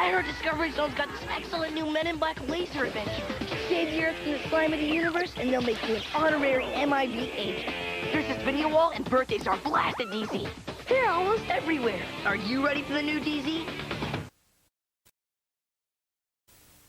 I heard Discovery Zone's got this excellent new Men in Black laser adventure. Save the Earth from the slime of the universe, and they'll make you an honorary MIB agent. There's this video wall, and birthdays are blasted, DZ. They're almost everywhere. Are you ready for the new DZ?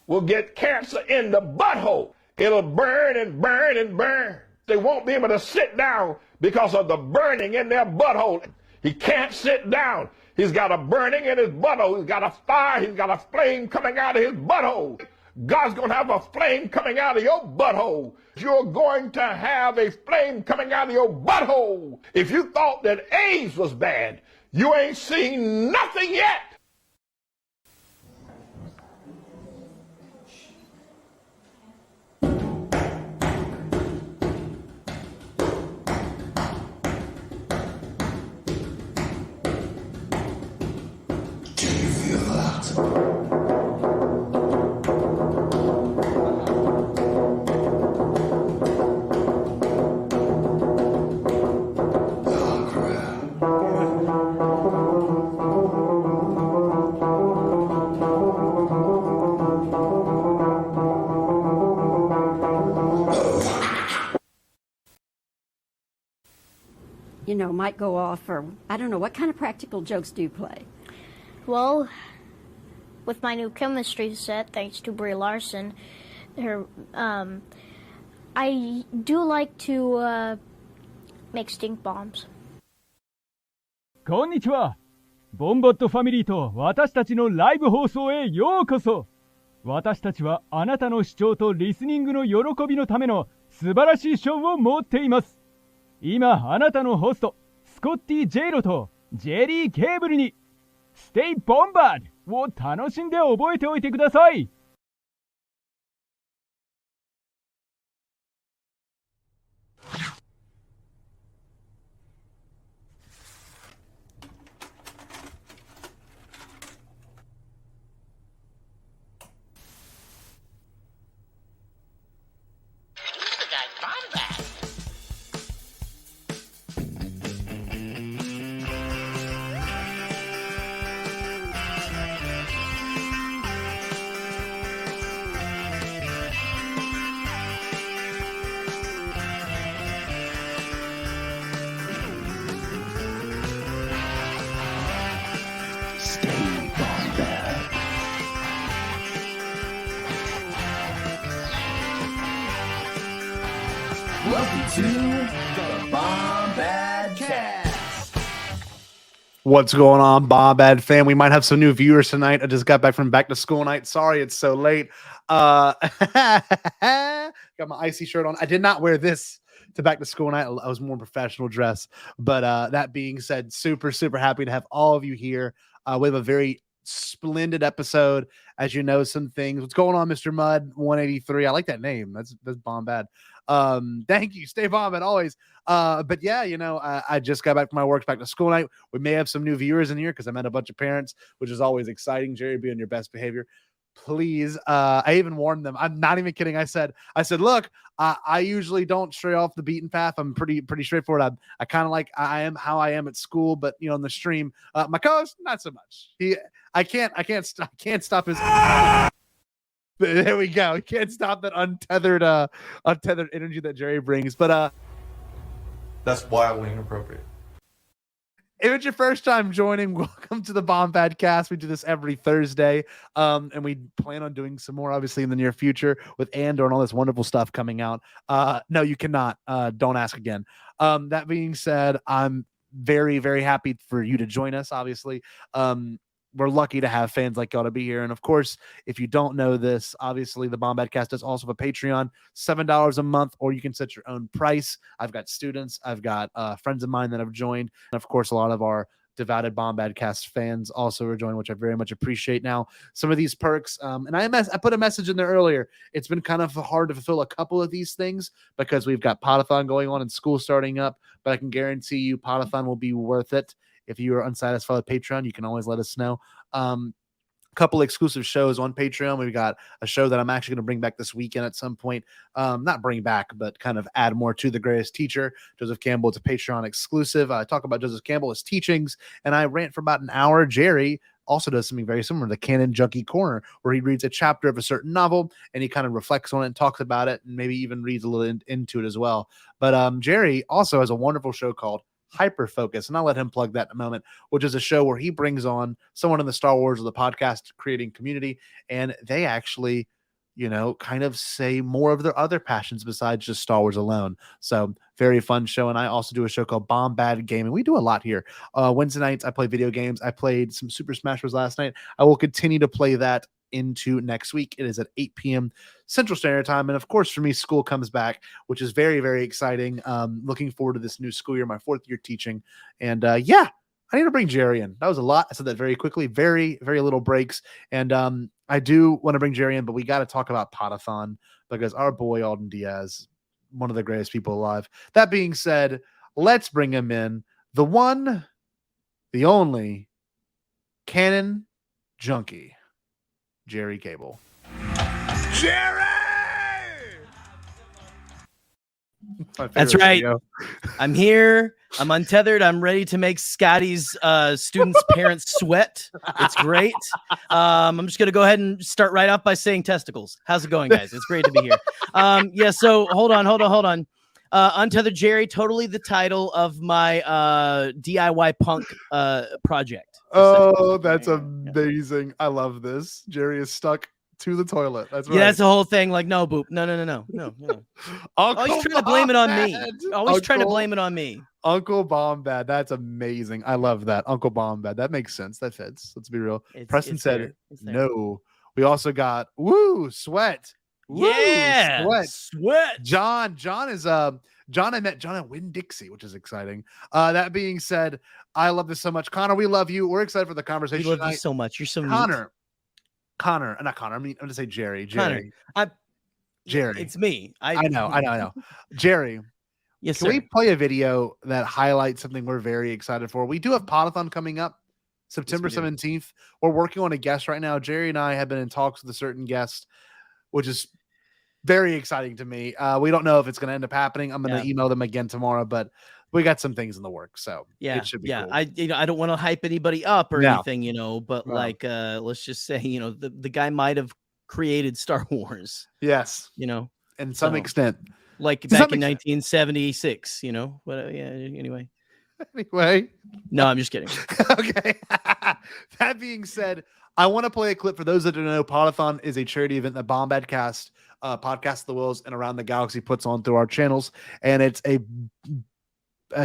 Will get cancer in the butthole. It'll burn and burn and burn. They won't be able to sit down because of the burning in their butthole. He can't sit down. He's got a burning in his butthole. He's got a fire. He's got a flame coming out of his butthole. God's going to have a flame coming out of your butthole. You're going to have a flame coming out of your butthole. If you thought that AIDS was bad, you ain't seen nothing yet. You know, might go off, or I don't know, what kind of practical jokes do you play? Well, with my new chemistry set, thanks to Brie Larson, I do like to make stink bombs. こんにちは。ボンバットファミリーと私たちのライブ放送へようこそ。私たちはあなたの視聴とリスニングの喜びのための素晴らしいショーを持っています。今あなたのホストスコッティ・ジェイロとジェリー・ケーブルにステイ・ボンバードを楽しんで覚えておいてください。Welcome to the Bombadcast. What's going on, Bombad fam? We might have some new viewers tonight. I just got back from back to school night. Sorry it's so late. Got my icy shirt on. I did not wear this to back to school night. I was more professional dress. But that being said, super happy to have all of you here. We have a very splendid episode. As you know, some things. What's going on, Mr. Mud 183? I like that name. That's Bombad. Thank you. Stay Bombad always. But yeah, you know, I just got back from my work, back to school night. We may have some new viewers in here because I met a bunch of parents, which is always exciting. Jerry, be on your best behavior, please. I even warned them. I'm not even kidding. I said, look, I usually don't stray off the beaten path. I'm pretty straightforward. I kind of like I am how I am at school, but you know, in the stream, my co-host, not so much. I can't stop his. There we go. You can't stop that untethered energy that Jerry brings. But That's wildly inappropriate. if it's your first time joining, welcome to the Bombadcast. We do this every Thursday, and we plan on doing some more, obviously, in the near future with Andor and all this wonderful stuff coming out. No, you cannot. Don't ask again. That being said, I'm very happy for you to join us, obviously. We're lucky to have fans like y'all to be here. And of course, if you don't know this, obviously the Bombadcast does also have a Patreon, $7 a month, or you can set your own price. I've got students, I've got friends of mine that have joined. And of course, a lot of our devoted Bombadcast fans also are joining, which I very much appreciate. Now, some of these perks, and I put a message in there earlier. It's been kind of hard to fulfill a couple of these things because we've got Podathon going on and school starting up, but I can guarantee you Podathon will be worth it. If you are unsatisfied with Patreon, you can always let us know. A couple exclusive shows on Patreon. We've got a show that I'm actually going to bring back this weekend at some point. Not bring back, but kind of add more to The Greatest Teacher. Joseph Campbell, it's a Patreon exclusive. I talk about Joseph Campbell, his teachings, and I rant for about an hour. Jerry also does something very similar, the Canon Junkie Corner, where he reads a chapter of a certain novel and he kind of reflects on it and talks about it and maybe even reads a little into it as well. But Gerry also has a wonderful show called Hyperfocus, and I'll let him plug that in a moment, which is a show where he brings on someone in the Star Wars or the podcast creating community, and they actually, kind of say more of their other passions besides just Star Wars alone. So very fun show. And I also do a show called Bombad Gaming. We do a lot here. Wednesday nights, I play video games. I played some Super Smash Bros. Last night. I will continue to play that into next week. It is at 8 p.m. Central Standard Time. And of course, for me, school comes back, which is very, very exciting. Looking forward to this new school year, my 4th year teaching. And I need to bring Gerry in. That was a lot. I said that very quickly, very, very little breaks. And I do want to bring Gerry in, but we got to talk about Podathon because our boy Alden Diaz, one of the greatest people alive. That being said, let's bring him in. The one, the only canon junkie, Gerry Cable. Gerry! That's right. I'm here. I'm untethered. I'm ready to make Scotty's students' parents sweat. It's great. I'm just going to go ahead and start right off by saying testicles. How's it going, guys? It's great to be here. So hold on. Untethered Gerry, totally the title of my DIY punk project. Oh, that's amazing. I love this. Gerry is stuck to the toilet. That's right. Yeah, that's the whole thing. Like, no, Boop. No. Always trying to blame it on me. Trying to blame it on me. Uncle Bombad. That's amazing. I love that. Uncle Bombad. That makes sense. That fits. Let's be real. Preston said no. We also got Sweat. Yeah, Sweat. John is John. I met John at Winn-Dixie, which is exciting. That being said, I love this so much. Connor, we love you. We're excited for the conversation. We love you so much. You're so neat. Connor, not Connor. I mean, I'm gonna say Gerry. Gerry. It's me. I know. Gerry. Yes, Can we play a video that highlights something we're very excited for? We do have Podathon coming up September 17th. We're working on a guest right now. Gerry and I have been in talks with a certain guest, which is very exciting to me. We don't know if it's going to end up happening. I'm going to email them again tomorrow, but we got some things in the works, so it should be cool. I don't want to hype anybody up or anything, but let's just say, the guy might have created Star Wars. Yes, in some extent, like back in 1976. But anyway. No, I'm just kidding. Okay. That being said, I want to play a clip for those that don't know. Podathon is a charity event that Bombadcast, Podcast of the Wills, and Around the Galaxy puts on through our channels, and it's a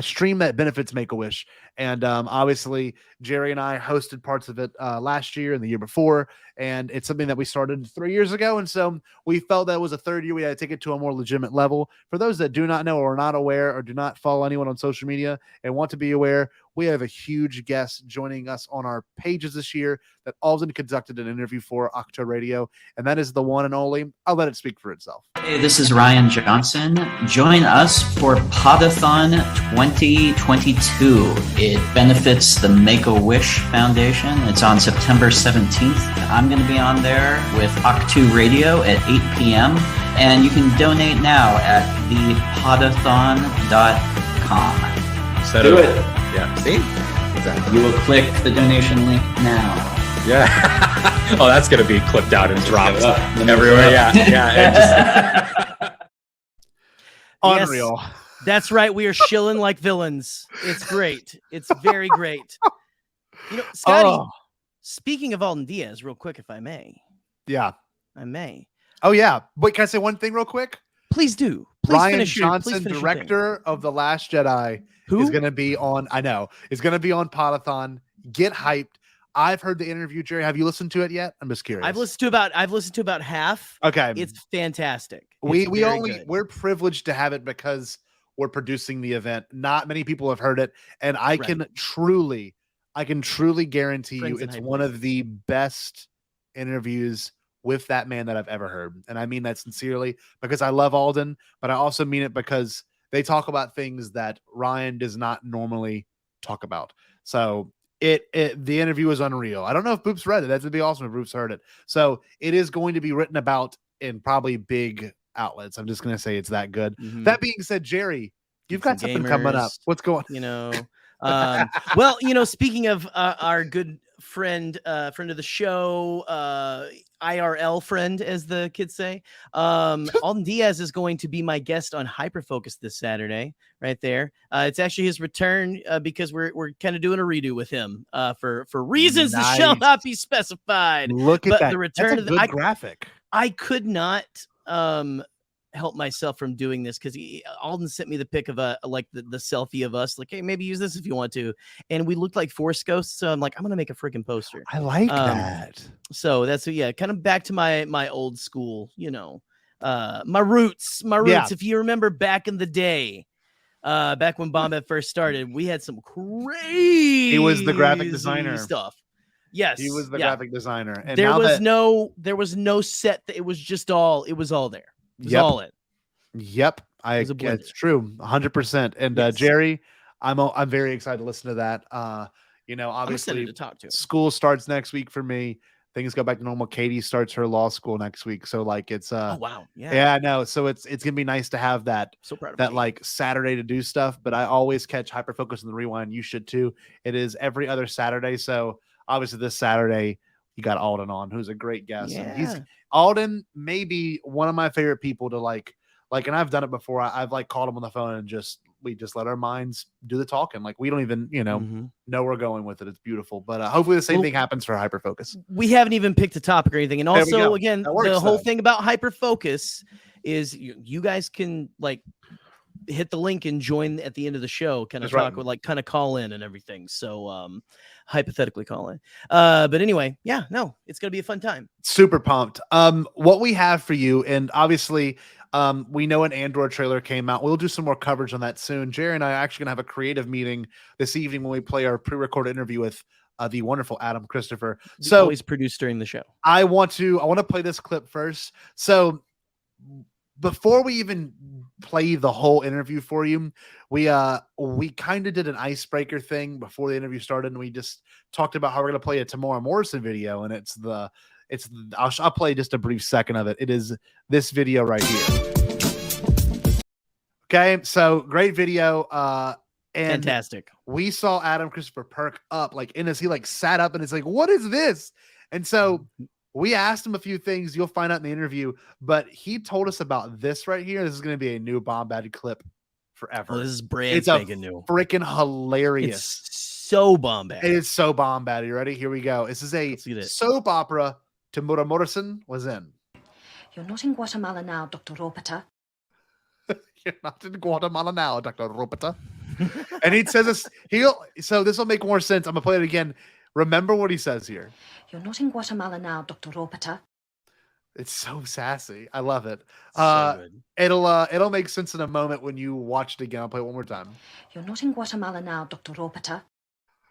stream that benefits Make-A-Wish. And obviously, Gerry and I hosted parts of it last year and the year before, and it's something that we started 3 years ago. And so we felt that was a third year. We had to take it to a more legitimate level. For those that do not know or are not aware or do not follow anyone on social media and want to be aware, we have a huge guest joining us on our pages this year that Alden conducted an interview for Octo Radio, and that is the one and only. I'll let it speak for itself. Hey, this is Ryan Johnson. Join us for Podathon 2022. It benefits the Make-A-Wish Foundation. It's on September 17th. I'm going to be on there with Octo Radio at 8 p.m. And you can donate now at thepodathon.com. Do it. Yeah. See? Exactly. You will click the donation link now. Yeah. Oh, that's going to be clipped out and dropped everywhere. Yeah. Unreal. Yes, that's right. We are shilling like villains. It's great. It's very great. Scotty, speaking of Alden Diaz, real quick, if I may. Yeah. I may. Oh, yeah. Wait, can I say one thing real quick? Please do. Ryan Johnson, director of The Last Jedi, is going to be on, is going to be on Podathon. Get hyped. I've heard the interview, Gerry. Have you listened to it yet? I'm just curious. I've listened to about half. Okay. It's fantastic. We're privileged to have it because we're producing the event. Not many people have heard it, and I can truly guarantee you it's one of the best interviews with that man that I've ever heard. And I mean that sincerely because I love Alden, but I also mean it because they talk about things that Ryan does not normally talk about. So the interview is unreal. I don't know if Boop's read it. That would be awesome if Boop's heard it. So it is going to be written about in probably big outlets. I'm just going to say it's that good. Mm-hmm. That being said, Gerry, you've got something coming up. What's going on? Well, speaking of our good friend of the show, IRL friend, as the kids say. Alden Diaz is going to be my guest on Hyperfocus this Saturday, right there. It's actually his return because we're kind of doing a redo with him for reasons that shall not be specified. Look at that. The return That's a good graphic. I could not help myself from doing this because Alden sent me the pic of the selfie of us, like, hey, maybe use this if you want to, and we looked like Force ghosts. So I'm like, I'm gonna make a freaking poster. I like that. So that's kind of back to my old school, my roots. Yeah. If you remember back in the day, back when Bombad first started, we had some crazy. He was the graphic designer stuff. Yes, he was the graphic designer, and there was no set. It was all there. It was all it. Yep, it's true, 100%. And yes. Gerry, I'm very excited to listen to that. Obviously, to talk to him. School starts next week for me. Things go back to normal. Katie starts her law school next week, so like it's oh wow, yeah, I know. So it's gonna be nice to have that like Saturday to do stuff. But I always catch Hyperfocus in the Rewind. You should too. It is every other Saturday. So obviously this Saturday you got Alden on, who's a great guest. Yeah. And Alden may be one of my favorite people to like, and I've done it before. I've like called him on the phone and we just let our minds do the talking. Like we don't even, know we're going with it. It's beautiful. But hopefully the same thing happens for Hyperfocus. We haven't even picked a topic or anything. And also, again, the whole thing about Hyperfocus is you guys can like hit the link and join at the end of the show, kind of talk with kind of call in and everything. So hypothetically call in. But anyway, it's gonna be a fun time. Super pumped. What we have for you, and obviously we know an Andor trailer came out. We'll do some more coverage on that soon. Gerry and I are actually gonna have a creative meeting this evening when we play our pre-recorded interview with the wonderful Adam Christopher. So always produced during the show. I want to play this clip first. So before we even play the whole interview for you, we kind of did an icebreaker thing before the interview started, and we just talked about how we're going to play a Tamora Morrison video, and I'll play just a brief second of it. It is this video right here. Okay, so great video. And fantastic. We saw Adam Christopher perk up, he sat up, and it's like, what is this? And so we asked him a few things you'll find out in the interview, but he told us about this right here. This is going to be a new Bombad clip forever. Oh, this is brand spanking new. Freaking hilarious. It's so Bombad. It is so Bombad. You ready? Here we go. This is a soap opera Tamora Morrison was in. You're not in Guatemala now, Dr. Ropata. You're not in Guatemala now, Dr. Ropata. And he says this. So this will make more sense. I'm going to play it again. Remember what he says here. You're not in Guatemala now, Dr. Ropata. It's so sassy. I love it. So good. It'll make sense in a moment when you watch it again. I'll play it one more time. You're not in Guatemala now, Dr. Ropata.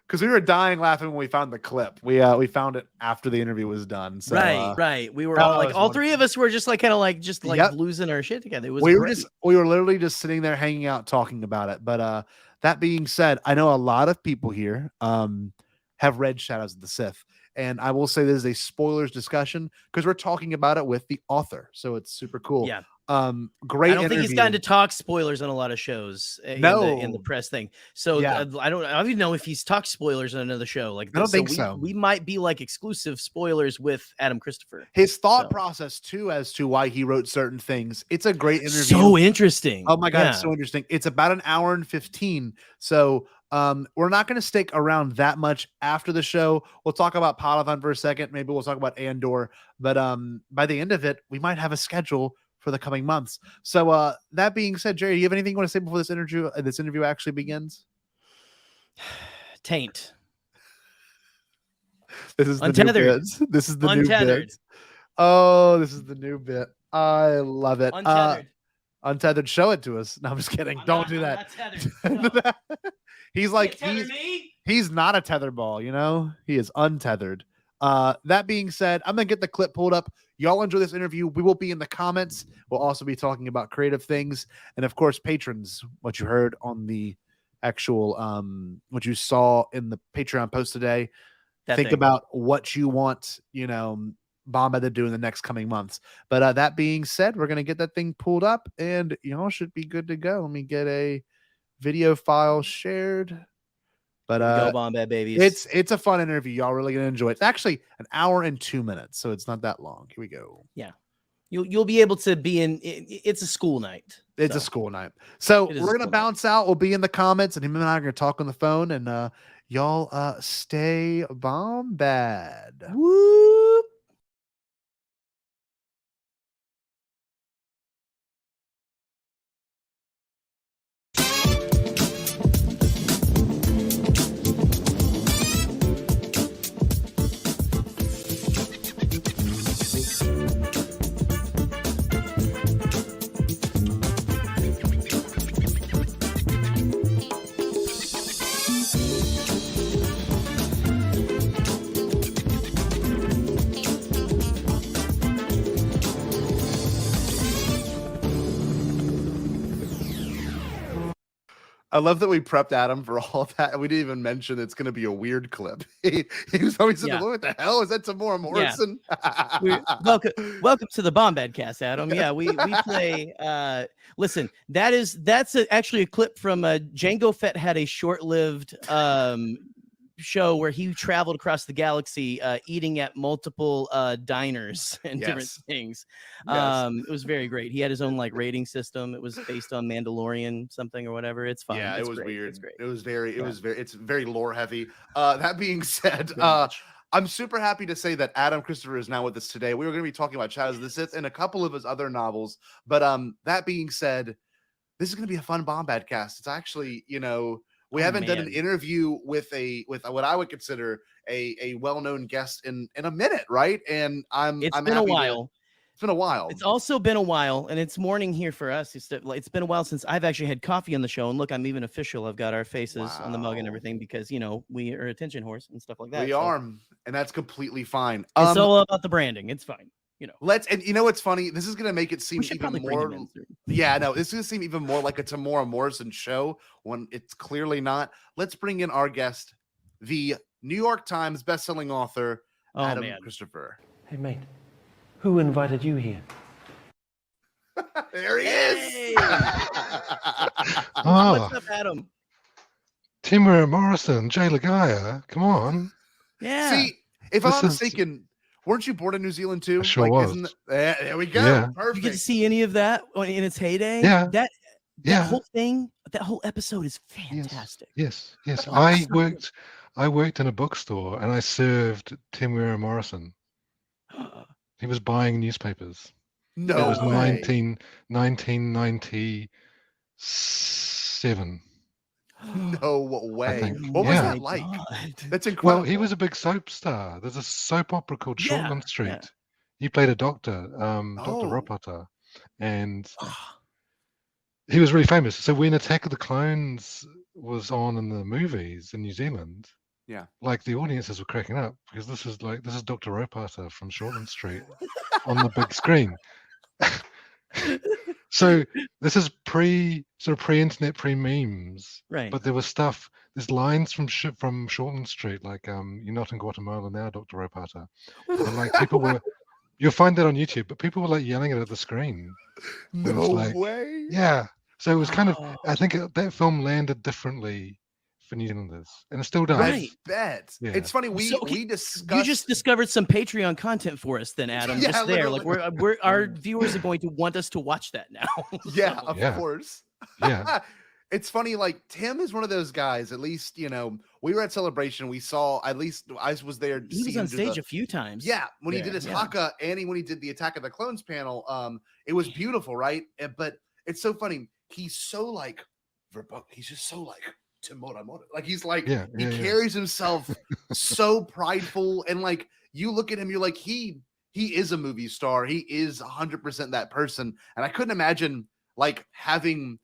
Because we were dying laughing when we found the clip. We found it after the interview was done. So, right. We were all three of us were just losing our shit together. It was we were literally just sitting there hanging out talking about it. But that being said, I know a lot of people here have read Shadows of the Sith. And I will say this is a spoilers discussion because we're talking about it with the author. So it's super cool. Yeah. Great. I don't think he's gotten to talk spoilers on a lot of shows in the press thing. So I don't even know if he's talked spoilers on another show. Like I don't think so. We might be like exclusive spoilers with Adam Christopher. His thought process too as to why he wrote certain things. It's a great interview. So interesting. Oh my God, it's so interesting. It's about an hour and 15. So we're not going to stick around that much after the show. We'll talk about Padawan for a second. Maybe we'll talk about Andor. But by the end of it, we might have a schedule for the coming months. So that being said, Gerry, do you have anything you want to say before this interview actually begins? Taint. This is Untethered. The new bits. This is the Untethered. new bit. Oh, this is the new bit. I love it. Untethered. Untethered. Show it to us. No, I'm just kidding. Don't do that. He's like he's not a tetherball, you know. He is untethered. That being said, I'm gonna get the clip pulled up. Y'all enjoy this interview. We will be in the comments. We'll also be talking about creative things, and of course, patrons. What you heard on the actual, what you saw in the Patreon post today. Think about what you want, Bombad to do in the next coming months. But that being said, we're gonna get that thing pulled up, and y'all should be good to go. Let me get a video file shared. But Go Bombad babies. it's a fun interview. Y'all really gonna enjoy it. It's actually an hour and 2 minutes, so it's not that long. Here we go. Yeah. You'll be able to be in. It's a school night. It's a school night. So we're gonna bounce out. We'll be in the comments, and him and I are gonna talk on the phone. And y'all stay Bombad. Whoop. I love that we prepped Adam for all of that, and we didn't even mention it's going to be a weird clip. He was always saying, "What the hell is that, Tamora Morrison?" Welcome to the Bombadcast, Adam. Yeah, we play. Listen, that's actually a clip from Jango Fett had a short-lived show where he traveled across the galaxy eating at multiple diners and different things. It was very great. He had his own like rating system. It was based on Mandalorian something or whatever. It's fun. Yeah, it's it was great. weird. It's great. It was very lore heavy. That being said, I'm super happy to say that Adam Christopher is now with us today. We were going to be talking about Shadows of the Sith and a couple of his other novels, but that being said, this is going to be a fun Bombadcast. It's actually, we haven't done an interview with what I would consider a well-known guest in a minute, right? And It's been a while. It's been a while. It's also been a while, and it's morning here for us. It's been a while since I've actually had coffee on the show. And look, I'm even official. I've got our faces on the mug and everything because we are attention horse and stuff like that. We are, and that's completely fine. It's all about the branding. It's fine. And you know what's funny? This is gonna make it seem even more. Yeah, no, this is gonna seem even more like a Tamora Morrison show when it's clearly not. Let's bring in our guest, the New York Times bestselling author, Adam Christopher. Hey, mate, who invited you here? There he is. What's up, Adam? Tamora Morrison, Jay Lagaya. Come on. Yeah. See, if I'm not mistaken. Weren't you born in New Zealand too? I sure was. There we go. Yeah. Perfect. You get to see any of that in its heyday? Yeah. That whole thing, that whole episode is fantastic. Yes. I worked in a bookstore and I served Tamora Morrison. He was buying newspapers. No It was way. 1997. No way. think. What was Yeah. that like? That's incredible. Well, he was a big soap star. There's a soap opera called Shortland Street. Yeah. He played a doctor, Dr. Ropata, and he was really famous. So when Attack of the Clones was on in the movies in New Zealand, like the audiences were cracking up because this is Dr. Ropata from Shortland Street on the big screen. So this is pre-internet, pre-memes, right? But there was stuff. There's lines from Shortland Street, like "You're not in Guatemala now, Dr. Ropata," and like people were. You'll find that on YouTube, but people were like yelling it at the screen. No way. Yeah. So it was kind of. I think that film landed differently for New Zealanders, and it still does. I bet. Yeah. It's funny. We discussed. You just discovered some Patreon content for us, then, Adam. Yeah, just there, literally. like we're our viewers are going to want us to watch that now. Yeah, of course. Yeah. It's funny, like Tim is one of those guys. At least we were at Celebration. We saw I was there. He was on stage a few times. Yeah, when he did his Haka and when he did the Attack of the Clones panel, it was beautiful, right? But it's so funny. He's so like he's just so like Tamora. Like he's like he carries himself so prideful, and like you look at him, you're like he is a movie star. He is 100% that person, and I couldn't imagine like having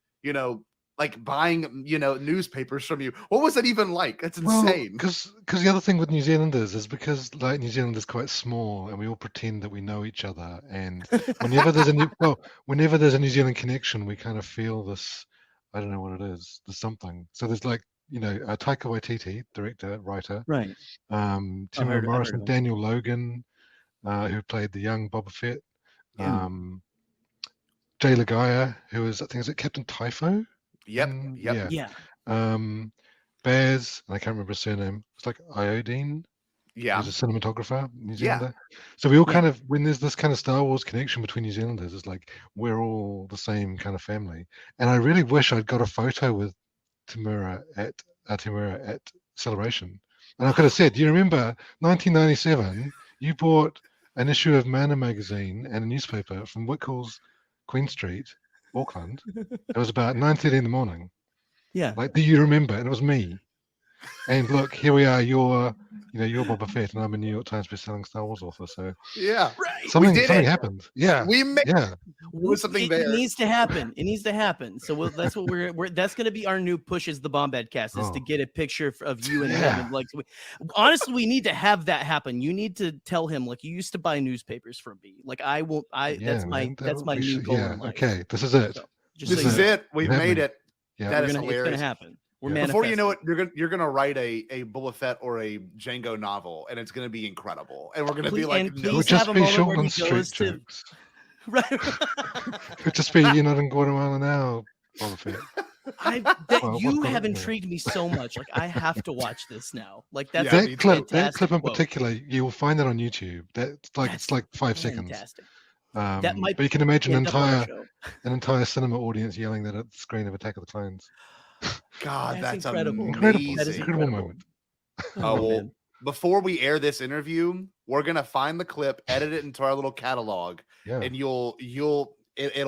like buying newspapers from you. What was that even like? That's insane. Because the other thing with New Zealanders is because like New Zealand is quite small and we all pretend that we know each other, and whenever there's a New Zealand connection, we kind of feel this. I don't know what it is. There's something. So there's like Taika Waititi, director, writer, right? Tamora Morrison, Daniel Logan, who played the young Boba Fett, Jay Lagaya, who is I think is it Captain Typho. Yep. Yeah. Baz, and I can't remember his surname. It's like Iodine. Yeah. He's a cinematographer, New Yeah. Zealander. So we all kind of, when there's this kind of Star Wars connection between New Zealanders, it's like we're all the same kind of family. And I really wish I'd got a photo with Timura at Celebration. And I could have said, do you remember 1997? You bought an issue of Mana magazine and a newspaper from Wickles, Queen Street, Auckland. It was about 9:30 in the morning. Yeah. Like, do you remember? And it was me. And look, here we are. You're Boba Fett, and I'm a New York Times best-selling Star Wars author. So yeah, something happened. Yeah, we made something there. It needs to happen. It needs to happen. So that's what we're. That's going to be our new push as the Bombadcast is to get a picture of you and him. And like, honestly, we need to have that happen. You need to tell him like you used to buy newspapers from me. Like I won't. That's my new goal. Yeah. In life. Okay. This is it. So, this is it. We've made it. Yeah. That is It's hilarious. going to happen. Before you know it, you're gonna write a Boba Fett or a Django novel, and it's gonna be incredible. And we're gonna be like, it would just be short and street jokes. Right. It would just be you're not in Guatemala now, Boba Fett. You have intrigued me so much. Like I have to watch this now. Like that clip in particular, you will find it on YouTube. It's like 5 seconds. That might. But you can imagine an entire cinema audience yelling that at the screen of Attack of the Clones. God, that's incredible. Amazing. That is incredible moment. Oh well, before we air this interview, we're gonna find the clip, edit it into our little catalog, and it'll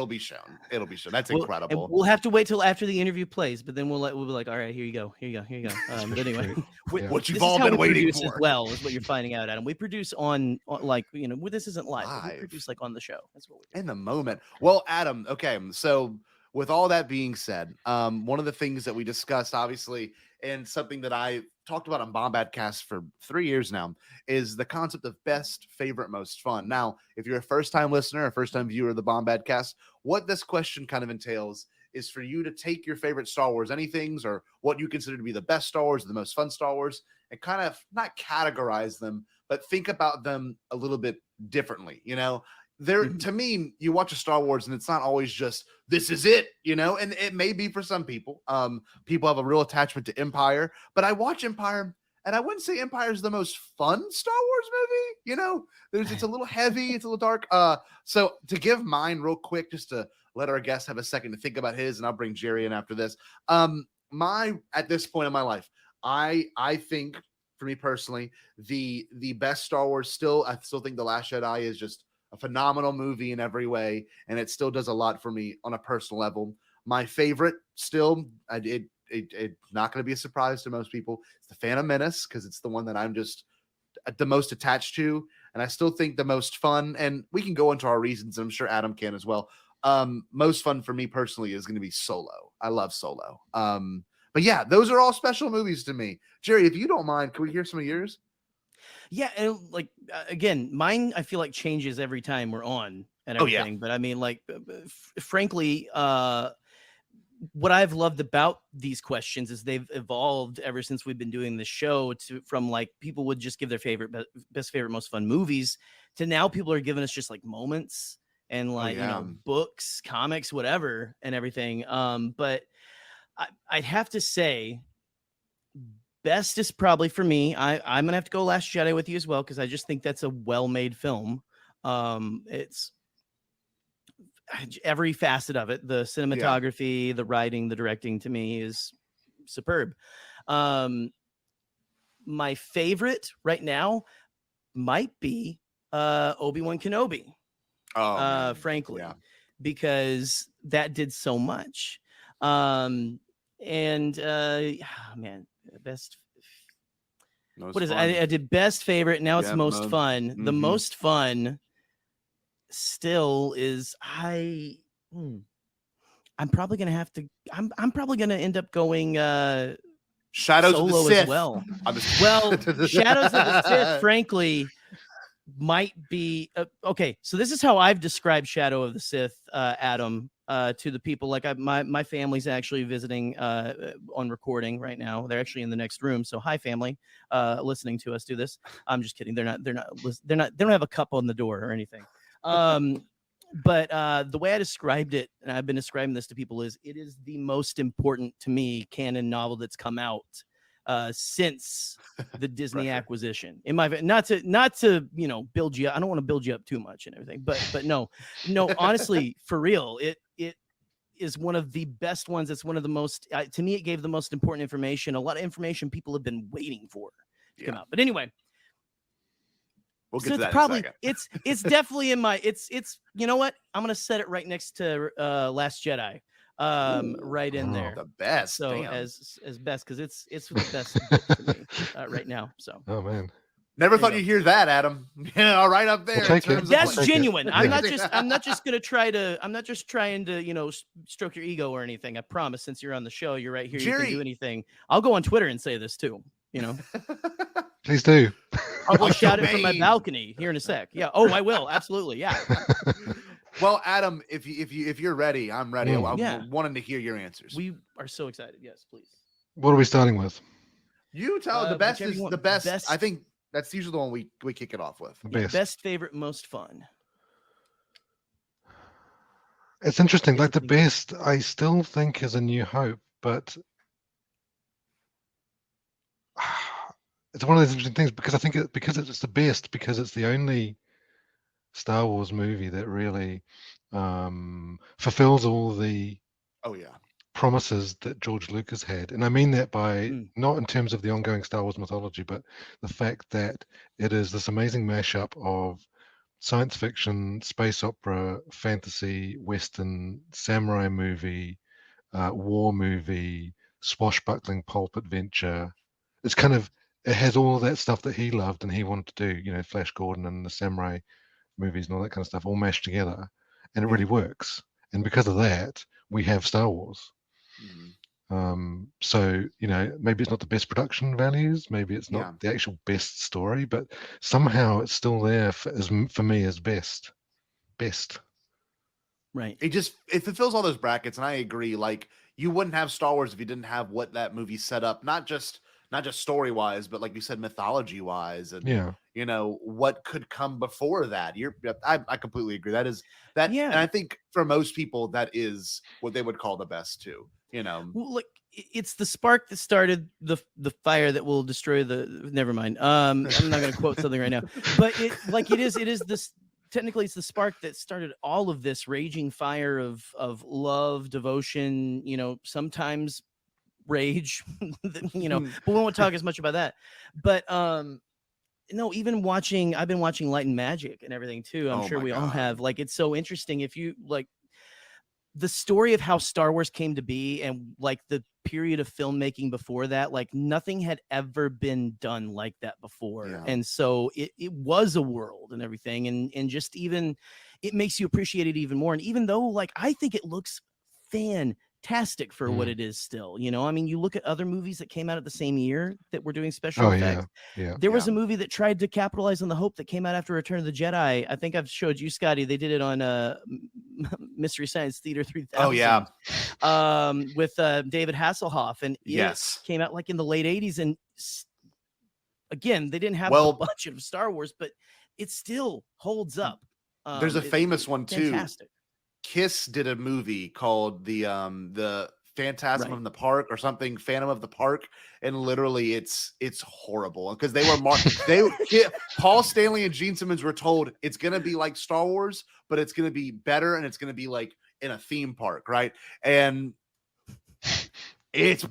be shown. It'll be shown. That's incredible. We'll have to wait till after the interview plays, but then we'll be like, all right, here you go. But anyway, what you've all been waiting for as well is what you're finding out, Adam. We produce on like this isn't live. We produce like on the show. That's what we do. In the moment. Well, Adam. Okay, so. With all that being said, one of the things that we discussed, obviously, and something that I talked about on Bombadcast for 3 years now, is the concept of best, favorite, most fun. Now, if you're a first-time listener, a first-time viewer of the Bombadcast, what this question kind of entails is for you to take your favorite Star Wars anythings or what you consider to be the best Star Wars, or the most fun Star Wars, and kind of not categorize them, but think about them a little bit differently, to me, you watch a Star Wars and it's not always just this is it, and it may be for some people. People have a real attachment to Empire, but I watch Empire and I wouldn't say Empire is the most fun Star Wars movie. It's a little heavy, it's a little dark. So to give mine real quick, just to let our guests have a second to think about his, and I'll bring Gerry in after this. At this point in my life, I think for me personally, the best Star Wars I still think The Last Jedi is just a phenomenal movie in every way, and it still does a lot for me on a personal level. My favorite still, it's not going to be a surprise to most people, it's The Phantom Menace, because it's the one that I'm just the most attached to, and I still think the most fun, and we can go into our reasons, and I'm sure Adam can as well. Most fun for me personally is going to be Solo. I love Solo. But yeah, those are all special movies to me. Gerry, if you don't mind, can we hear some of yours? Yeah, and like again, mine I feel like changes every time we're on and everything. But I mean, like, frankly, what I've loved about these questions is they've evolved ever since we've been doing the show. From like people would just give their best favorite, most fun movies to now people are giving us just like moments and like books, comics, whatever, and everything. But I'd have to say. Best is probably for me. I'm gonna have to go Last Jedi with you as well because I just think that's a well-made film. It's every facet of it. The cinematography, the writing, the directing to me is superb. My favorite right now might be Obi-Wan Kenobi. Frankly, because that did so much. Best most what is fun. I did best favorite, now it's most fun. Mm-hmm. The most fun still is I'm probably gonna have to I'm probably gonna end up going Shadows Solo of the Sith as well. Shadows of the Sith frankly might be okay. So this is how I've described Shadow of the Sith, Adam, to the people. Like my family's actually visiting on recording right now. They're actually in the next room. So hi, family, listening to us do this. I'm just kidding. They don't have a cup on the door or anything. But the way I described it, and I've been describing this to people, is it is the most important to me canon novel that's come out since the Disney acquisition. In my not to build you up. I don't want to build you up too much and everything, but no, honestly, for real, it is one of the best ones. It's one of the most to me. It gave the most important information. A lot of information people have been waiting for to come out. But anyway. We'll get So to that probably in a second. it's definitely in my it's you know what, I'm gonna set it right next to Last Jedi, right in there, the best. So damn. as best because it's the best book for me right now. So man, never thought you'd hear that, Adam. Yeah, right up there. We'll take it. That's genuine. I'm not just trying to stroke your ego or anything. I promise. Since you're on the show, you're right here. You Jerry, can do anything. I'll go on Twitter and say this too. Please do. I'll shout it from my balcony here in a sec. Yeah. Oh, I will. Absolutely. Yeah. Well, Adam, if you're ready, I'm ready. Yeah. I'm wanting to hear your answers. We are so excited. Yes, please. What are we starting with? You tell the best is the best. Best. I think that's usually the one we kick it off with. Best, favorite, most fun. It's interesting. Like the best, I still think is A New Hope, but it's one of those interesting things because I think because it's the best because it's the only Star Wars movie that really fulfills all the promises that George Lucas had, and I mean that by not in terms of the ongoing Star Wars mythology, but the fact that it is this amazing mashup of science fiction, space opera, fantasy, western, samurai movie, war movie, swashbuckling pulp adventure. It's kind of, it has all of that stuff that he loved and he wanted to do, Flash Gordon and the samurai movies and all that kind of stuff all mashed together, and it really works. And because of that, we have Star Wars. So maybe it's not the best production values, maybe it's not the actual best story, but somehow it's still there for me as best. Right. It fulfills all those brackets, and I agree. Like, you wouldn't have Star Wars if you didn't have what that movie set up, not just story wise, but like you said, mythology wise, and what could come before that. I completely agree. That is that, and I think for most people that is what they would call the best too. Well, like it's the spark that started the fire that will destroy the. Never mind. I'm not going to quote something right now, but it is this. Technically, it's the spark that started all of this raging fire of love, devotion. Sometimes rage. But we won't talk as much about that. But no, even I've been watching Light and Magic and everything too. I'm sure we all have. Like, it's so interesting if you like the story of how Star Wars came to be and like the period of filmmaking before that, like nothing had ever been done like that before. And so it was a world and everything. And just even it makes you appreciate it even more. And even though like I think it looks fantastic for what it is still, I mean, you look at other movies that came out at the same year that were doing special effects. There was a movie that tried to capitalize on the hope that came out after Return of the Jedi. I think I've showed you, Scotty. They did it on Mystery Science Theater 3000. With David Hasselhoff, and it came out like in the late 80s. And again, they didn't have a bunch of Star Wars, but it still holds up. There's a famous one too. Fantastic. Kiss did a movie called the Phantasm of the Park or something, Phantom of the Park, and literally it's horrible because they were Paul Stanley and Gene Simmons were told it's gonna be like Star Wars, but it's gonna be better and it's gonna be like in a theme park, right? And it's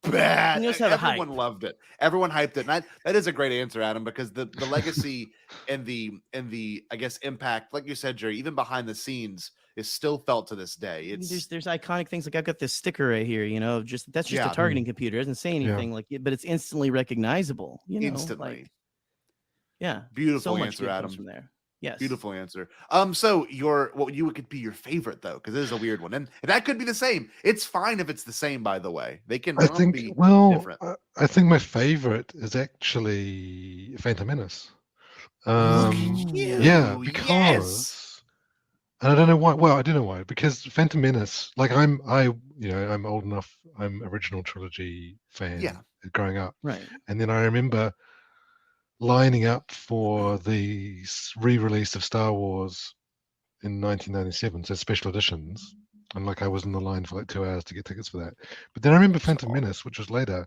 bad. Everyone loved it. Everyone hyped it. And that is a great answer, Adam, because the legacy and the I guess impact, like you said, Jerry, even behind the scenes, is still felt to this day. There's iconic things like I've got this sticker right here, that's just a targeting computer. It doesn't say anything but it's instantly recognizable. Instantly. so Beautiful much answer, Adam. from there. Yes. Beautiful answer. So what you could be your favorite though, because it is a weird one, and that could be the same. It's fine if it's the same. By the way, they can. I think. Be different. I think my favorite is actually Phantom Menace. Yeah, because. And I don't know why. Well, I don't know why. Because Phantom Menace, like I'm old enough. I'm original trilogy fan. Growing up, right? And then I remember lining up for the re-release of Star Wars in 1997, so special editions, and like I was in the line for like 2 hours to get tickets for that. But then I remember Phantom Menace, which was later,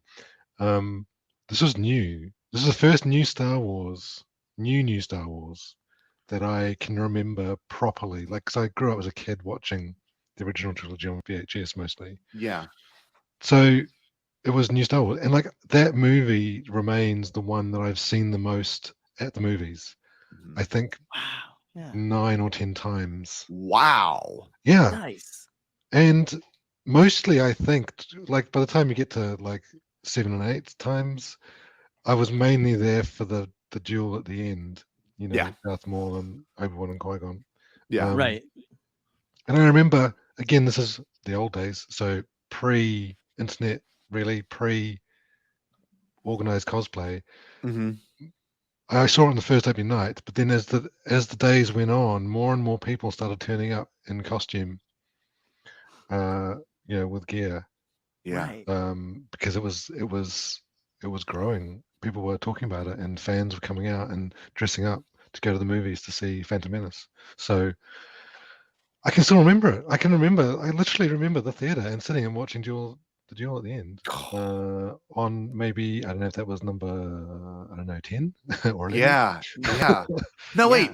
This was new. This is the first new Star Wars that I can remember properly. Like, because I grew up as a kid watching the original trilogy on VHS mostly. Yeah. So it was new Star Wars, and like that movie remains the one that I've seen the most at the movies. I think 9 or 10 times. Wow. Yeah. Nice. And mostly, I think, like by the time you get to like 7 and 8 times, I was mainly there for the duel at the end. You know, Darth Maul and Obi-Wan and Qui-Gon. Yeah. Right. And I remember, again, this is the old days, so pre-internet, really pre-organized cosplay. Mm-hmm. I saw it on the first opening night, but then as the days went on, more and more people started turning up in costume, with gear. Yeah. Because it was growing. People were talking about it, and fans were coming out and dressing up to go to the movies to see Phantom Menace. So I can still remember it. I literally remember the theater and sitting and watching the duel at the end. On maybe, I don't know if that was number, 10 or 11. Yeah. Yeah. No, wait.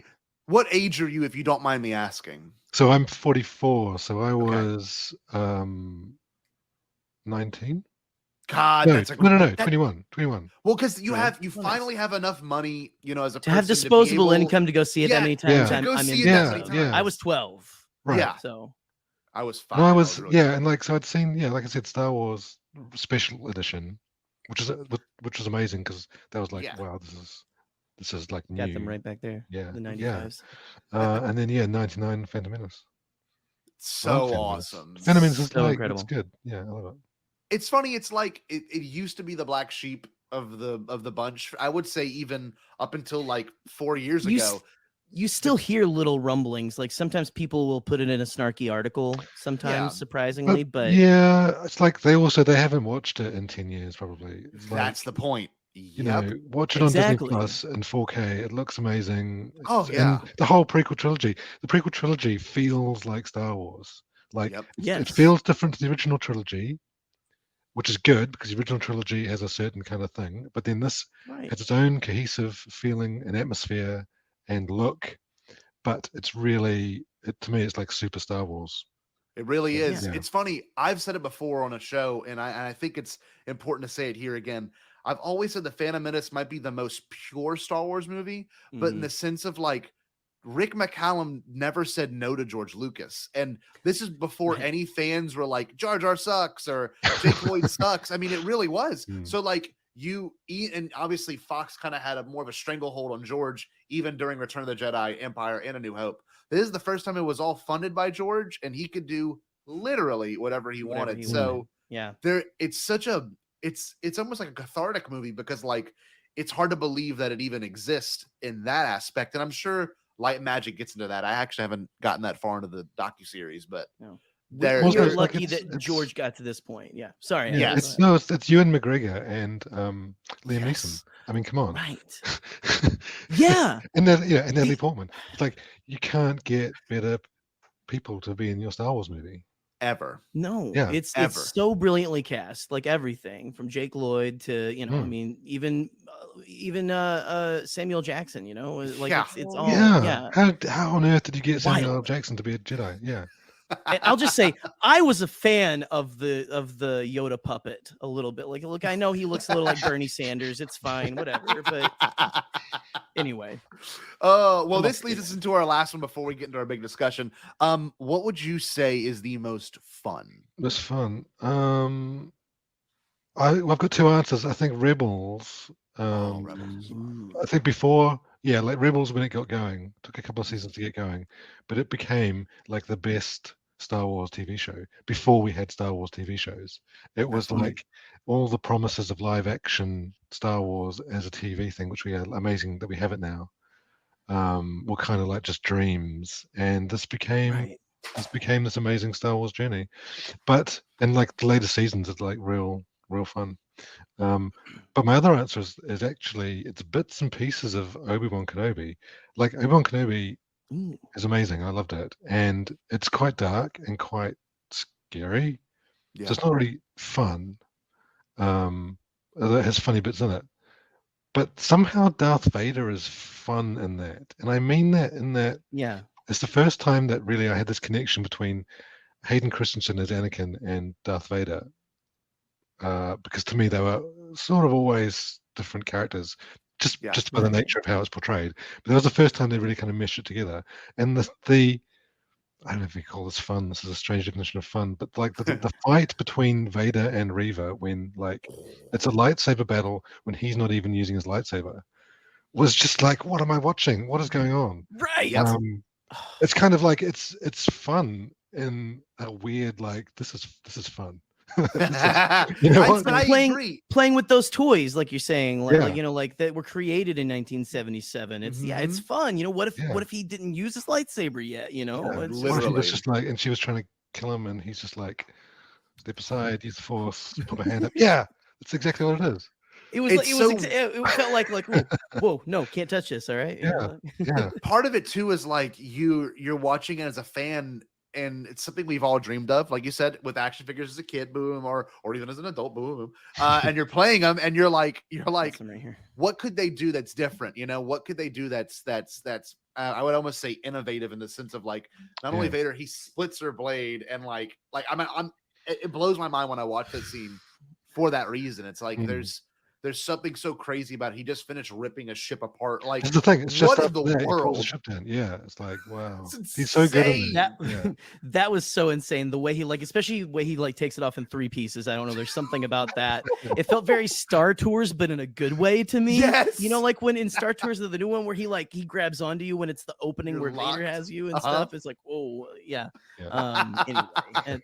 What age are you, if you don't mind me asking? So I'm 44. So I was 19. God, No, that's a no, 21. Well, because you finally have enough money, as a To have person disposable be able, income to go see it that many times. to go I'm see in it that that. many times. I was 12. Right. Yeah. So I was 5. No, I was and like so I'd seen like I said, Star Wars Special Edition, which was amazing because that was like wow, this is like new. Got them right back there. Yeah, The 95s. And then 99 Phantom Menace. So awesome. Phantom Menace is So like incredible. it's good. Yeah, I love it. It's funny. It's like it used to be the black sheep of the bunch. I would say even up until like 4 years ago. You still hear little rumblings. Like sometimes people will put it in a snarky article. Sometimes, surprisingly, but yeah, it's like they haven't watched it in 10 years probably. It's That's the point. You know, watch it on Disney Plus in 4K. It looks amazing. And the whole prequel trilogy. The prequel trilogy feels like Star Wars. Like it feels different to the original trilogy, which is good because the original trilogy has a certain kind of thing. But then this has its own cohesive feeling and atmosphere and look. But it's really, to me, it's like super Star Wars. It really is. Yeah. It's funny. I've said it before on a show, and I think it's important to say it here again. I've always said the Phantom Menace might be the most pure Star Wars movie, but in the sense of like Rick McCallum never said no to George Lucas. And this is before any fans were like, Jar Jar sucks or Jake Lloyd sucks. I mean, it really was. So like and obviously Fox kind of had more of a stranglehold on George, even during Return of the Jedi, Empire, and A New Hope. This is the first time it was all funded by George, and he could do literally whatever he wanted. So it's almost like a cathartic movie because like it's hard to believe that it even exists in that aspect. And I'm sure Light and Magic gets into that. I actually haven't gotten that far into the docuseries, but we're lucky that George got to this point. Yeah. Sorry. Yeah, it's Ewan McGregor and Liam Neeson. I mean, come on. Right. Yeah. and Natalie Portman. It's like you can't get better people to be in your Star Wars movie. Ever. No, yeah, it's so brilliantly cast, like everything from Jake Lloyd to I mean, even Samuel Jackson, like it's all How on earth did you get Samuel L. Jackson to be a Jedi? Yeah. And I'll just say I was a fan of the Yoda puppet a little bit. Like, look, I know he looks a little like Bernie Sanders. It's fine, whatever. But anyway. Well, this leads us into our last one before we get into our big discussion. What would you say is the most fun? Most fun. I've got two answers. I think Rebels. Rebels. I think before, like Rebels when it got going, took a couple of seasons to get going, but it became like the best Star Wars TV show before we had Star Wars TV shows. It was like all the promises of live action Star Wars as a TV thing, which we are amazing that we have it now. Were kind of like just dreams, and this became this amazing Star Wars journey. But and like the later seasons, it's like real fun. But my other answer is actually it's bits and pieces of Obi-Wan Kenobi. Like Obi-Wan Kenobi is amazing. I loved it, and it's quite dark and quite scary. So it's not really fun. that has funny bits in it. But somehow Darth Vader is fun in that, and I mean that in that Yeah. it's the first time that really I had this connection between Hayden Christensen as Anakin and Darth Vader, because to me they were sort of always different characters, just by the nature of how it's portrayed. But that was the first time they really kind of meshed it together, and the I don't know if you call this fun. This is a strange definition of fun, but like the fight between Vader and Reva, when like it's a lightsaber battle when he's not even using his lightsaber, was just like, what am I watching? What is going on? Right. It's kind of like it's fun in a weird like this is fun. You know what? playing with those toys, like you're saying, like you know, like that were created in 1977. It's it's fun. You know, what if he didn't use his lightsaber yet? You know, What if he was just like, and she was trying to kill him, and he's just like, step aside, use the force, put my hand up. Yeah, that's exactly what it is. It was it felt like whoa, no, can't touch this. All right. Yeah. Part of it too is like you're watching it as a fan, and it's something we've all dreamed of, like you said, with action figures as a kid, boom, or even as an adult, boom. And you're playing them, and you're like, right here. What could they do that's different? You know, what could they do that's I would almost say innovative in the sense of like not only Vader, he splits her blade, and like it blows my mind when I watch that scene for that reason. It's like there's something so crazy about it. He just finished ripping a ship apart. Like that's the thing. It's just what in the world? The ship down. Yeah, it's like wow, he's so good at it. That was so insane. The way he especially the way he takes it off in 3 pieces. I don't know. There's something about that. It felt very Star Tours, but in a good way to me. Yes. You know, like when in Star Tours, the new one where he grabs onto you when it's the opening where Vader has you and stuff. It's like, oh yeah. Anyway.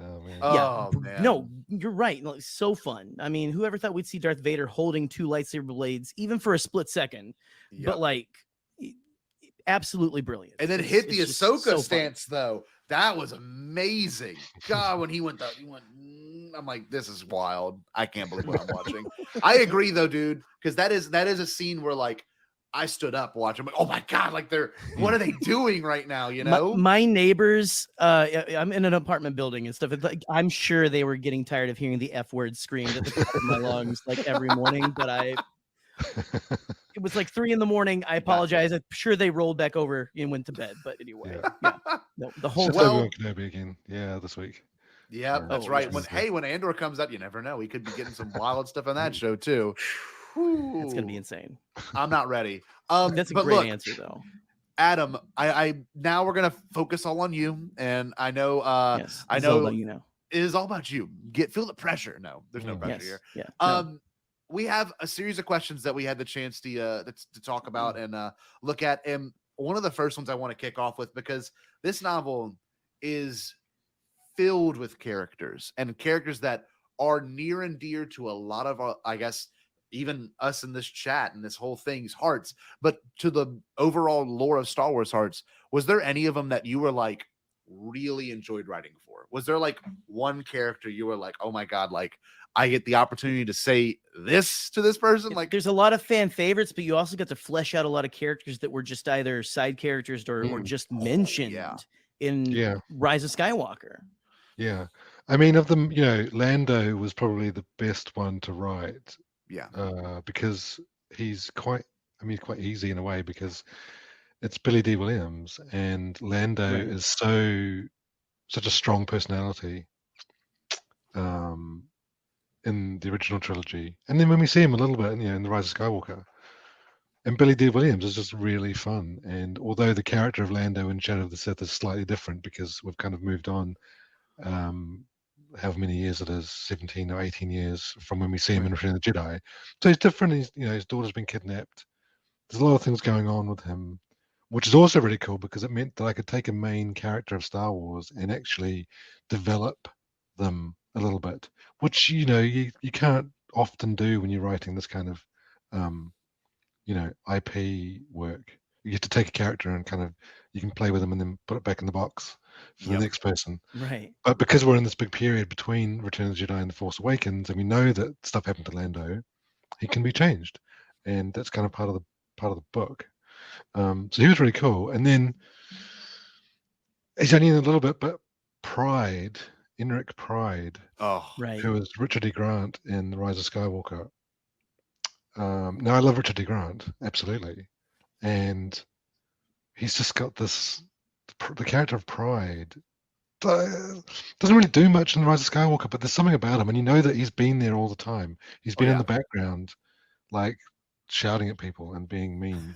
Oh man. Oh man. No, you're right. Like, so fun. I mean, whoever thought we'd see Darth Vader holding 2 lightsaber blades, even for a split second? But absolutely brilliant. And then hit the Ahsoka stance though. That was amazing. God, when he went, I'm like, this is wild. I can't believe what I'm watching. I agree though, dude, because that is a scene where like I stood up watching. Like, oh my god! Like what are they doing right now? You know, my neighbors. I'm in an apartment building and stuff. Like, I'm sure they were getting tired of hearing the F word screamed at the top of my lungs like every morning. But it was like 3 a.m. I apologize. I'm sure they rolled back over and went to bed. But anyway, no, the whole Kenobi again. Yeah, this week. Yeah, that's right. When Andor comes out, you never know. We could be getting some wild stuff on that show too. It's gonna be insane. I'm not ready. That's a great answer, though. Adam, I now we're gonna focus all on you, and I know, I know, it is all about you. Feel the pressure. No, there's no pressure here. Yeah. We have a series of questions that we had the chance to talk about and look at, and one of the first ones I want to kick off with, because this novel is filled with characters that are near and dear to a lot of our, I guess, even us in this chat and this whole thing's hearts, but to the overall lore of Star Wars hearts. Was there any of them that you were like really enjoyed writing for? Was there like one character you were like, oh my god, like I get the opportunity to say this to this person? Like, there's a lot of fan favorites, but you also get to flesh out a lot of characters that were just either side characters or just mentioned in Rise of Skywalker. Yeah, I mean, of them, Lando was probably the best one to write. Yeah, because he's quite easy in a way, because it's Billy D. Williams, and Lando is such a strong personality in the original trilogy, and then when we see him a little bit, in the Rise of Skywalker, and Billy D. Williams is just really fun. And although the character of Lando in Shadow of the Sith is slightly different because we've kind of moved on, however many years it is, 17 or 18 years from when we see him in Return of the Jedi. So he's different. His daughter's been kidnapped. There's a lot of things going on with him, which is also really cool because it meant that I could take a main character of Star Wars and actually develop them a little bit, which, you can't often do when you're writing this kind of, IP work. You get to take a character and kind of, you can play with them and then put it back in the box for the next person. Right. But because we're in this big period between Return of the Jedi and The Force Awakens, and we know that stuff happened to Lando, he can be changed, and that's kind of part of the book. So he was really cool. And then he's only in a little bit, but Pride Enric Pride, Right. who was Richard E. Grant in The Rise of Skywalker. Now I love Richard E. Grant, absolutely, and he's just got this. The character of Pride doesn't really do much in The Rise of Skywalker, but there's something about him, and you know that he's been there all the time. He's been in the background, like shouting at people and being mean,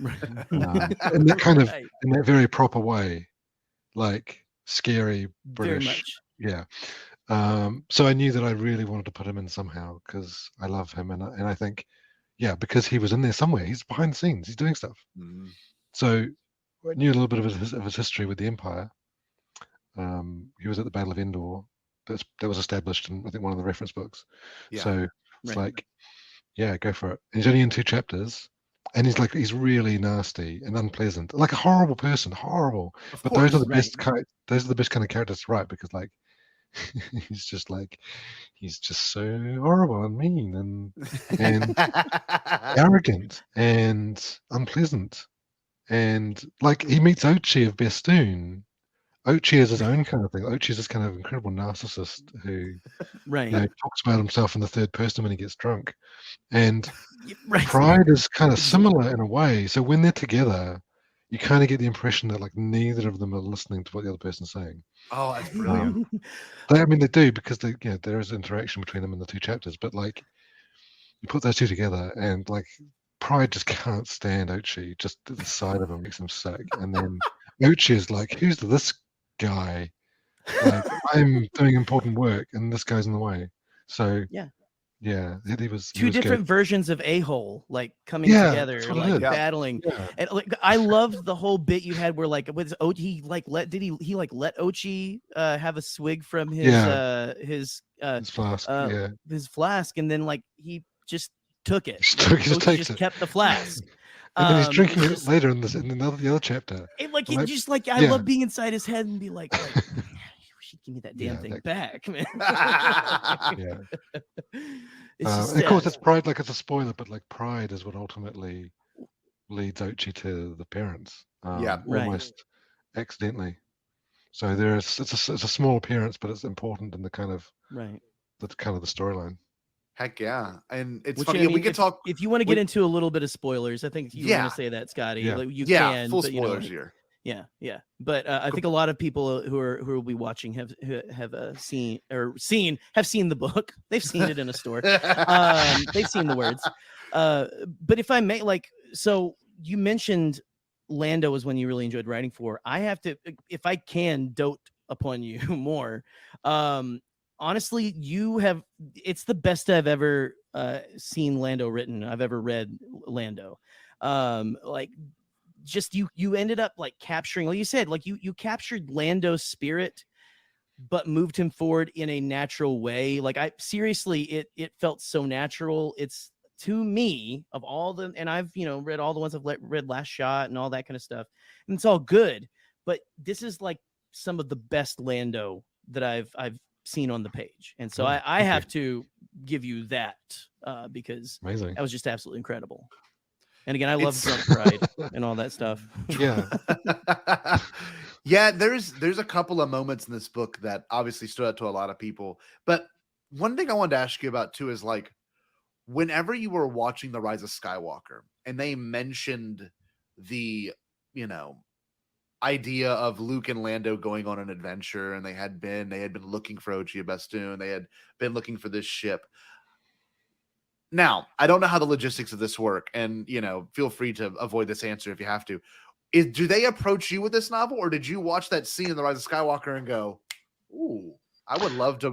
in that kind of in that very proper way, like scary British. Very much. Yeah. So I knew that I really wanted to put him in somehow because I love him, and I think, yeah, because he was in there somewhere. He's behind the scenes. He's doing stuff. So I knew a little bit of his history with the Empire. He was at the Battle of Endor. That was established in, I think, one of the reference books. Yeah. So it's like, yeah, go for it. And he's only in 2 chapters, and he's really nasty and unpleasant, like a horrible person, horrible. But those are the best those are the best kind of characters to write, because like he's just so horrible and mean and arrogant and unpleasant, and like he meets Ochi of Bestoon. Ochi is his own kind of thing. Ochi is this kind of incredible narcissist who talks about himself in the third person when he gets drunk. And Pride is kind of similar in a way. So when they're together, you kind of get the impression that like neither of them are listening to what the other person's saying. Oh, that's brilliant. I mean, they do, because there is interaction between them in the 2 chapters. But like, you put those 2 together, and like Pride just can't stand Ochi. Just the sight of him makes him sick. And then Ochi is like, who's this guy? Like, I'm doing important work, and this guy's in the way. So he was 2 different versions of a-hole, like coming together, like battling. And like I loved the whole bit you had where like with Ochi, like let Ochi have a swig from his flask, his flask, and then like he just took it. Ochi just kept the flask. And then he's drinking it later in the other chapter. And like it just like I love being inside his head and be like you should give me that damn thing back, man. Of course, it's Pride. Like, it's a spoiler, but like Pride is what ultimately leads Ochi to the parents. Almost accidentally. So it's a small appearance, but it's important in the kind of the storyline. Heck yeah. And it's Which, funny. I mean, we could talk. If you want to get into a little bit of spoilers, I think you want to say that, Scotty. Like, you can. Full but, spoilers here. Yeah. But I think a lot of people who will be watching have seen the book. They've seen it in a store. They've seen the words. But if I may, like, so you mentioned Lando was one you really enjoyed writing for. I have to, if I can, dote upon you more. Honestly, it's the best I've ever seen Lando written. I've ever read Lando. Like, just you ended up like capturing, like you said, like you captured Lando's spirit, but moved him forward in a natural way. Like, it felt so natural. It's, to me, of all the, and I've read all the ones I've read Last Shot and all that kind of stuff, and it's all good, but this is like some of the best Lando that I've seen on the page. And so I have to give you that because amazing. That was just absolutely incredible. And again, I love Drunk Pride and all that stuff. Yeah, there's a couple of moments in this book that obviously stood out to a lot of people. But one thing I wanted to ask you about too is, like, whenever you were watching The Rise of Skywalker and they mentioned the, idea of Luke and Lando going on an adventure, and they had been looking for Ochi Bestoon, they had been looking for this ship. Now, I don't know how the logistics of this work, and feel free to avoid this answer if you have to. Do they approach you with this novel, or did you watch that scene in The Rise of Skywalker and go, "Ooh, I would love to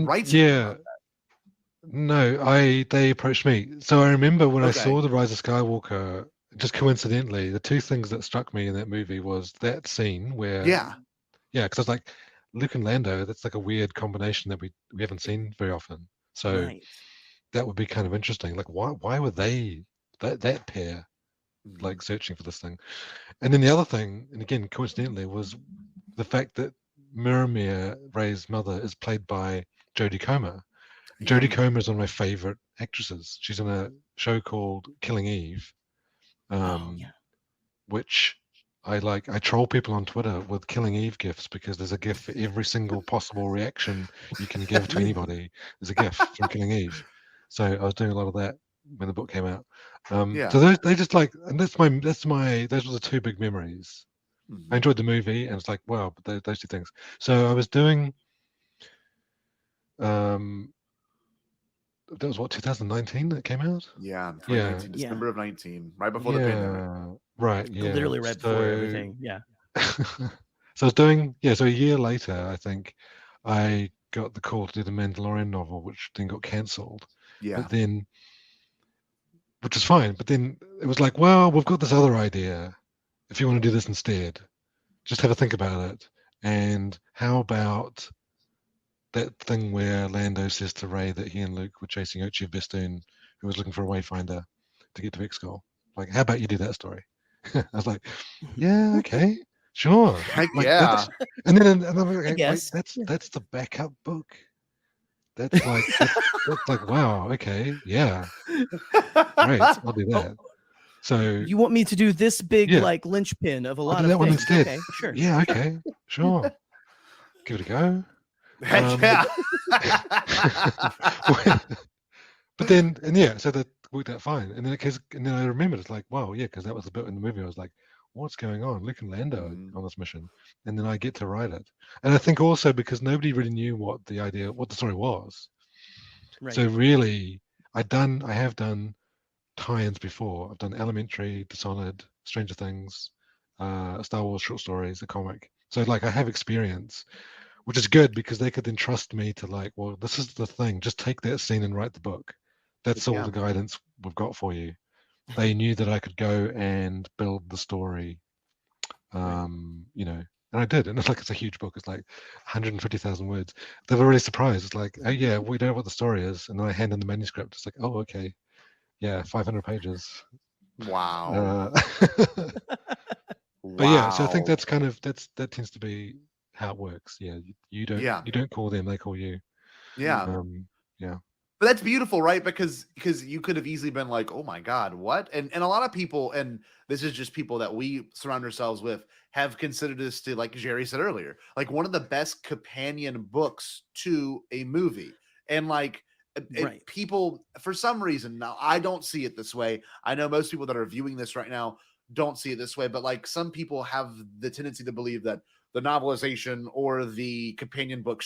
write something about that"? No, they approached me. So I remember when I saw The Rise of Skywalker, just coincidentally, the 2 things that struck me in that movie was that scene where because I was like, Luke and Lando, that's like a weird combination that we haven't seen very often. So that would be kind of interesting. Like, why were they that pair like searching for this thing? And then the other thing, and again coincidentally, was the fact that Miramir, Rey's mother, is played by Jodie Comer. Jodie Comer is one of my favorite actresses. She's in a show called Killing Eve, which I troll people on Twitter with Killing Eve gifs because there's a gif for every single possible reaction you can give to anybody. There's a gif from Killing Eve. So I was doing a lot of that when the book came out. So they just like, and that's my those were the two big memories. I enjoyed the movie, and it's like, wow, but those two things. So I was doing, that was what, 2019 that came out? Yeah, 2019, December of 19, right before the pandemic. Right, yeah. Literally right before everything, yeah. So I was doing, so a year later, I think, I got the call to do the Mandalorian novel, which then got cancelled. Yeah. But then, which is fine, but then it was like, well, we've got this other idea. If you want to do this instead, just have a think about it. And how about that thing where Lando says to Rey that he and Luke were chasing Ochi of Bestoon, who was looking for a wayfinder to get to Exegol? Like, how about you do that story? I was like, yeah, okay, sure. Like, yeah. And then I'm like, guess. wait, that's the backup book. That's like that's like, wow, okay, yeah, great, I'll do that. So you want me to do this big like linchpin of a lot of that one things? instead. Okay, sure. Yeah, okay, sure. Give it a go. Heck yeah. But then, so that worked out fine. And then I remembered, it's like, wow, yeah, because that was the bit in the movie I was like, what's going on? Luke and Lando on this mission, and then I get to write it. And I think also because nobody really knew what the story was. Right. So really, I have done tie-ins before. I've done Elementary, Dishonored, Stranger Things, Star Wars short stories, a comic. So like I have experience, which is good because they could then trust me to like, well, this is the thing. Just take that scene and write the book. That's all the guidance we've got for you. They knew that I could go and build the story, and I did. And it's a huge book. It's like 150,000 words. They were really surprised. It's like, oh yeah, we know what the story is. And then I hand in the manuscript. It's like, oh, okay. Yeah, 500 pages. Wow. But yeah, so I think that's kind of that tends to be how it works. Yeah, you don't call them, they call you. Yeah. Yeah. But that's beautiful, right? Because you could have easily been like, oh my God, what? And a lot of people, and this is just people that we surround ourselves with, have considered this to, like Gerry said earlier, like one of the best companion books to a movie. And like people, for some reason, now I don't see it this way. I know most people that are viewing this right now don't see it this way, but like some people have the tendency to believe that the novelization or the companion book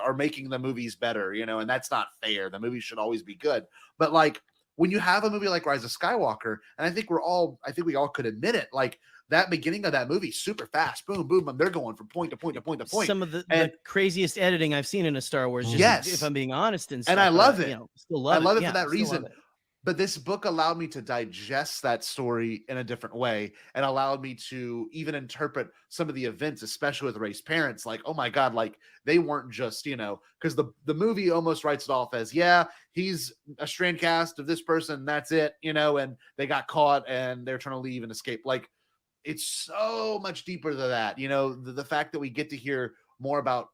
are making the movies better, and that's not fair. The movie should always be good. But like when you have a movie like Rise of Skywalker, and I think we all could admit it, like that beginning of that movie, super fast, boom, boom, and they're going from point to point to point to point. Some of the craziest editing I've seen in a Star Wars, if I'm being honest, and I love it. Still love it. I love it for that reason. But this book allowed me to digest that story in a different way and allowed me to even interpret some of the events, especially with Rey's parents. Like, oh my God, like they weren't just, because the movie almost writes it off as, yeah, he's a strand cast of this person. That's it, and they got caught and they're trying to leave and escape. Like it's so much deeper than that. The fact that we get to hear more about,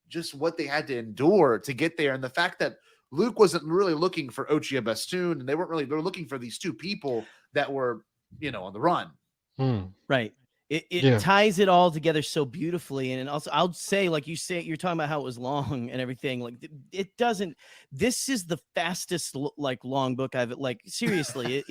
just what they had to endure to get there. And the fact that Luke wasn't really looking for Ochi of Bestoon, and they were looking for these two people that were, on the run. Right. It ties it all together so beautifully. And also I'll say, like you say, you're talking about how it was long and everything. Like it doesn't, this is the fastest long book I've seriously,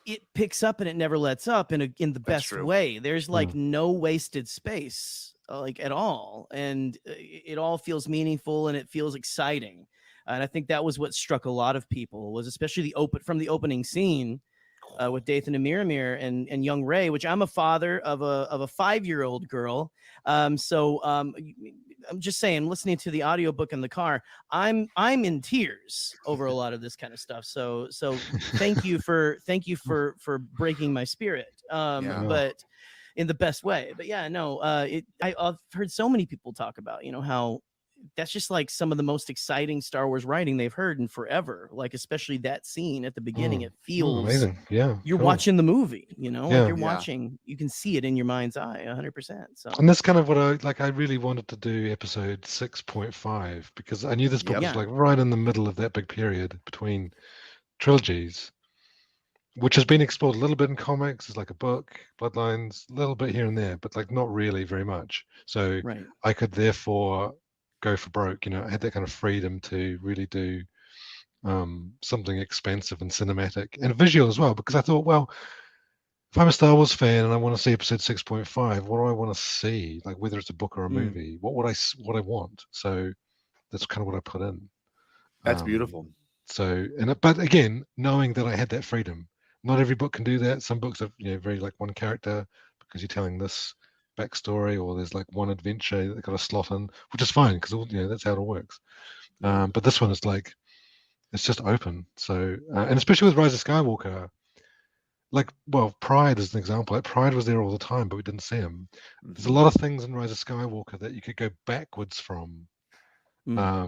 it picks up and it never lets up in the best way. There's no wasted space. At all, and it all feels meaningful and it feels exciting, and I think that was what struck a lot of people, was especially from the opening scene with Dathan and Miramir and young Rey, which I'm a father of a 5-year-old girl, so I'm just saying, listening to the audiobook in the car, I'm in tears over a lot of this kind of stuff. So thank you for breaking my spirit, but in the best way. But yeah, no, I've heard so many people talk about, how that's just like some of the most exciting Star Wars writing they've heard in forever. Like, especially that scene at the beginning, it feels amazing. Yeah. You're watching the movie, you're watching, you can see it in your mind's eye 100%. So, and that's kind of what I really wanted to do episode 6.5, because I knew this book was like right in the middle of that big period between trilogies. which has been explored a little bit in comics. It's like a book, Bloodlines, a little bit here and there, but like not really very much. So Right. I could therefore go for broke. I had that kind of freedom to really do something expensive and cinematic and visual as well, because I thought, well, if I'm a Star Wars fan and I want to see episode 6.5, what do I want to see? Like whether it's a book or a movie, what I want. So that's kind of what I put in. That's beautiful. So, but again, knowing that I had that freedom, not every book can do that. Some books are, very like one character because you're telling this backstory, or there's like one adventure that they've got to slot in, which is fine because that's how it all works. But this one is like, it's just open. So, and especially with Rise of Skywalker, Pride is an example. Like Pride was there all the time, but we didn't see him. There's a lot of things in Rise of Skywalker that you could go backwards from. Why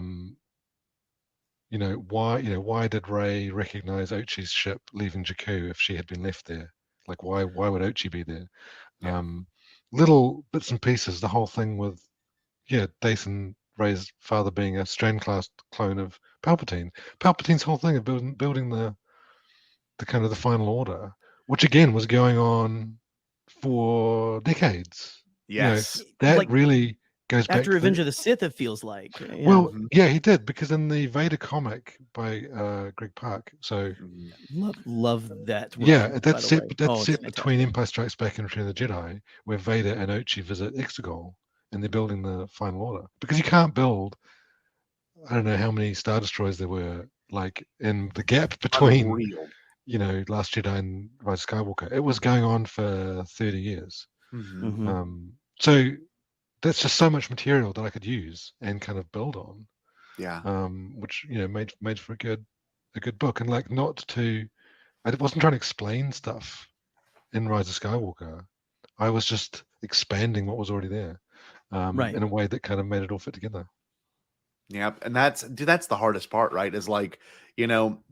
did Rey recognize Ochi's ship leaving Jakku if she had been left there? Like, why would Ochi be there? Yeah. Little bits and pieces. The whole thing with, Dathon, Rey's father, being a Strand class clone of Palpatine. Palpatine's whole thing of building the kind of the Final Order, which again was going on for decades. Yes, that really goes back after to Revenge of the Sith. It feels like. Yeah. Well, yeah, he did, because in the Vader comic by Greg Pak. So love that. Yeah, that's set. That's set between Empire Strikes Back and Return of the Jedi, where Vader and Ochi visit Exegol, and they're building the Final Order. Because you can't build, I don't know how many Star Destroyers there were, like in the gap between, Last Jedi and Rise of Skywalker. It was going on for 30 years. So that's just so much material that I could use and kind of build on. Yeah. Which made for a good book, and like I wasn't trying to explain stuff in Rise of Skywalker. I was just expanding what was already there, in a way that kind of made it all fit together. Yeah, and that's the hardest part, right? Is like,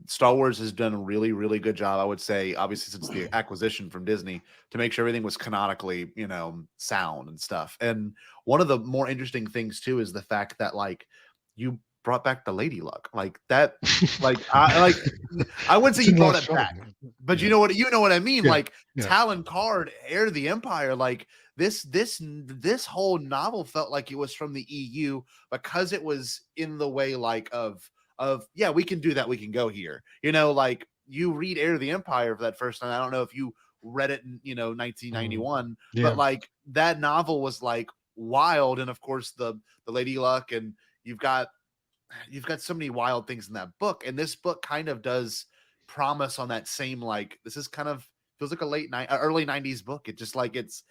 Star Wars has done a really, really good job, I would say, obviously since the acquisition from Disney, to make sure everything was canonically, sound and stuff. And one of the more interesting things too is the fact that like you brought back the Lady Luck, like that, I wouldn't say you brought it back, but you know what I mean? Talon Card, Heir to the Empire, like this whole novel felt like it was from the EU because it was in the way like of we can do that, we can go here, like you read Heir to the Empire for that first time. I don't know if you read it in 1991, but like that novel was like wild, and of course the Lady Luck, and you've got so many wild things in that book, and this book kind of does promise on that same, like, this is kind of feels like a early 90s book. It just like it's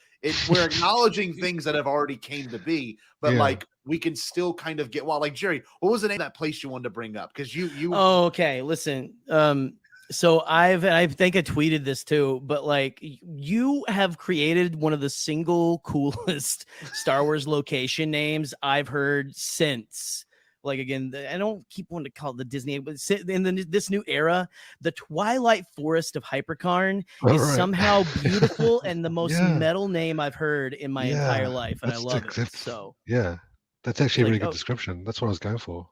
we're acknowledging things that have already came to be, but like we can still kind of get like, Gerry, what was the name of that place you wanted to bring up? Because you okay, listen, so I think I tweeted this too, but like you have created one of the single coolest Star Wars location names I've heard since. Like, again, I don't keep wanting to call it the Disney, but in this new era, the Twilight Forest of Hypercarn is somehow beautiful and the most metal name I've heard in my entire life, and I love it. So that's actually a really good description. That's what I was going for.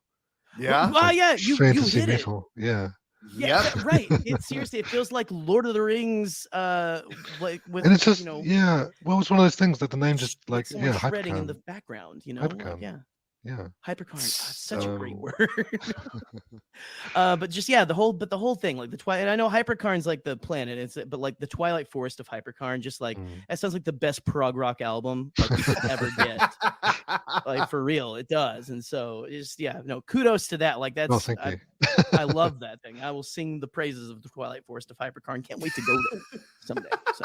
Yeah. Well, yeah, you hit metal. it. Yeah. Yeah, right. It seriously, it feels like Lord of the Rings, like with, and it's just well, it's one of those things that the name just like so much shredding Hypercarn. in the background, Hypercarn. Like, yeah. Hypercarn, such a great word. But just the whole thing, like the Twilight, and I know Hypercarn's like the planet, but like the Twilight Forest of Hypercarn, just like that sounds like the best prog rock album like you could ever get. Like, for real, it does. And so it's kudos to that. Like that's thank you. I love that thing. I will sing the praises of the Twilight Forest of Hypercarn. Can't wait to go there someday. So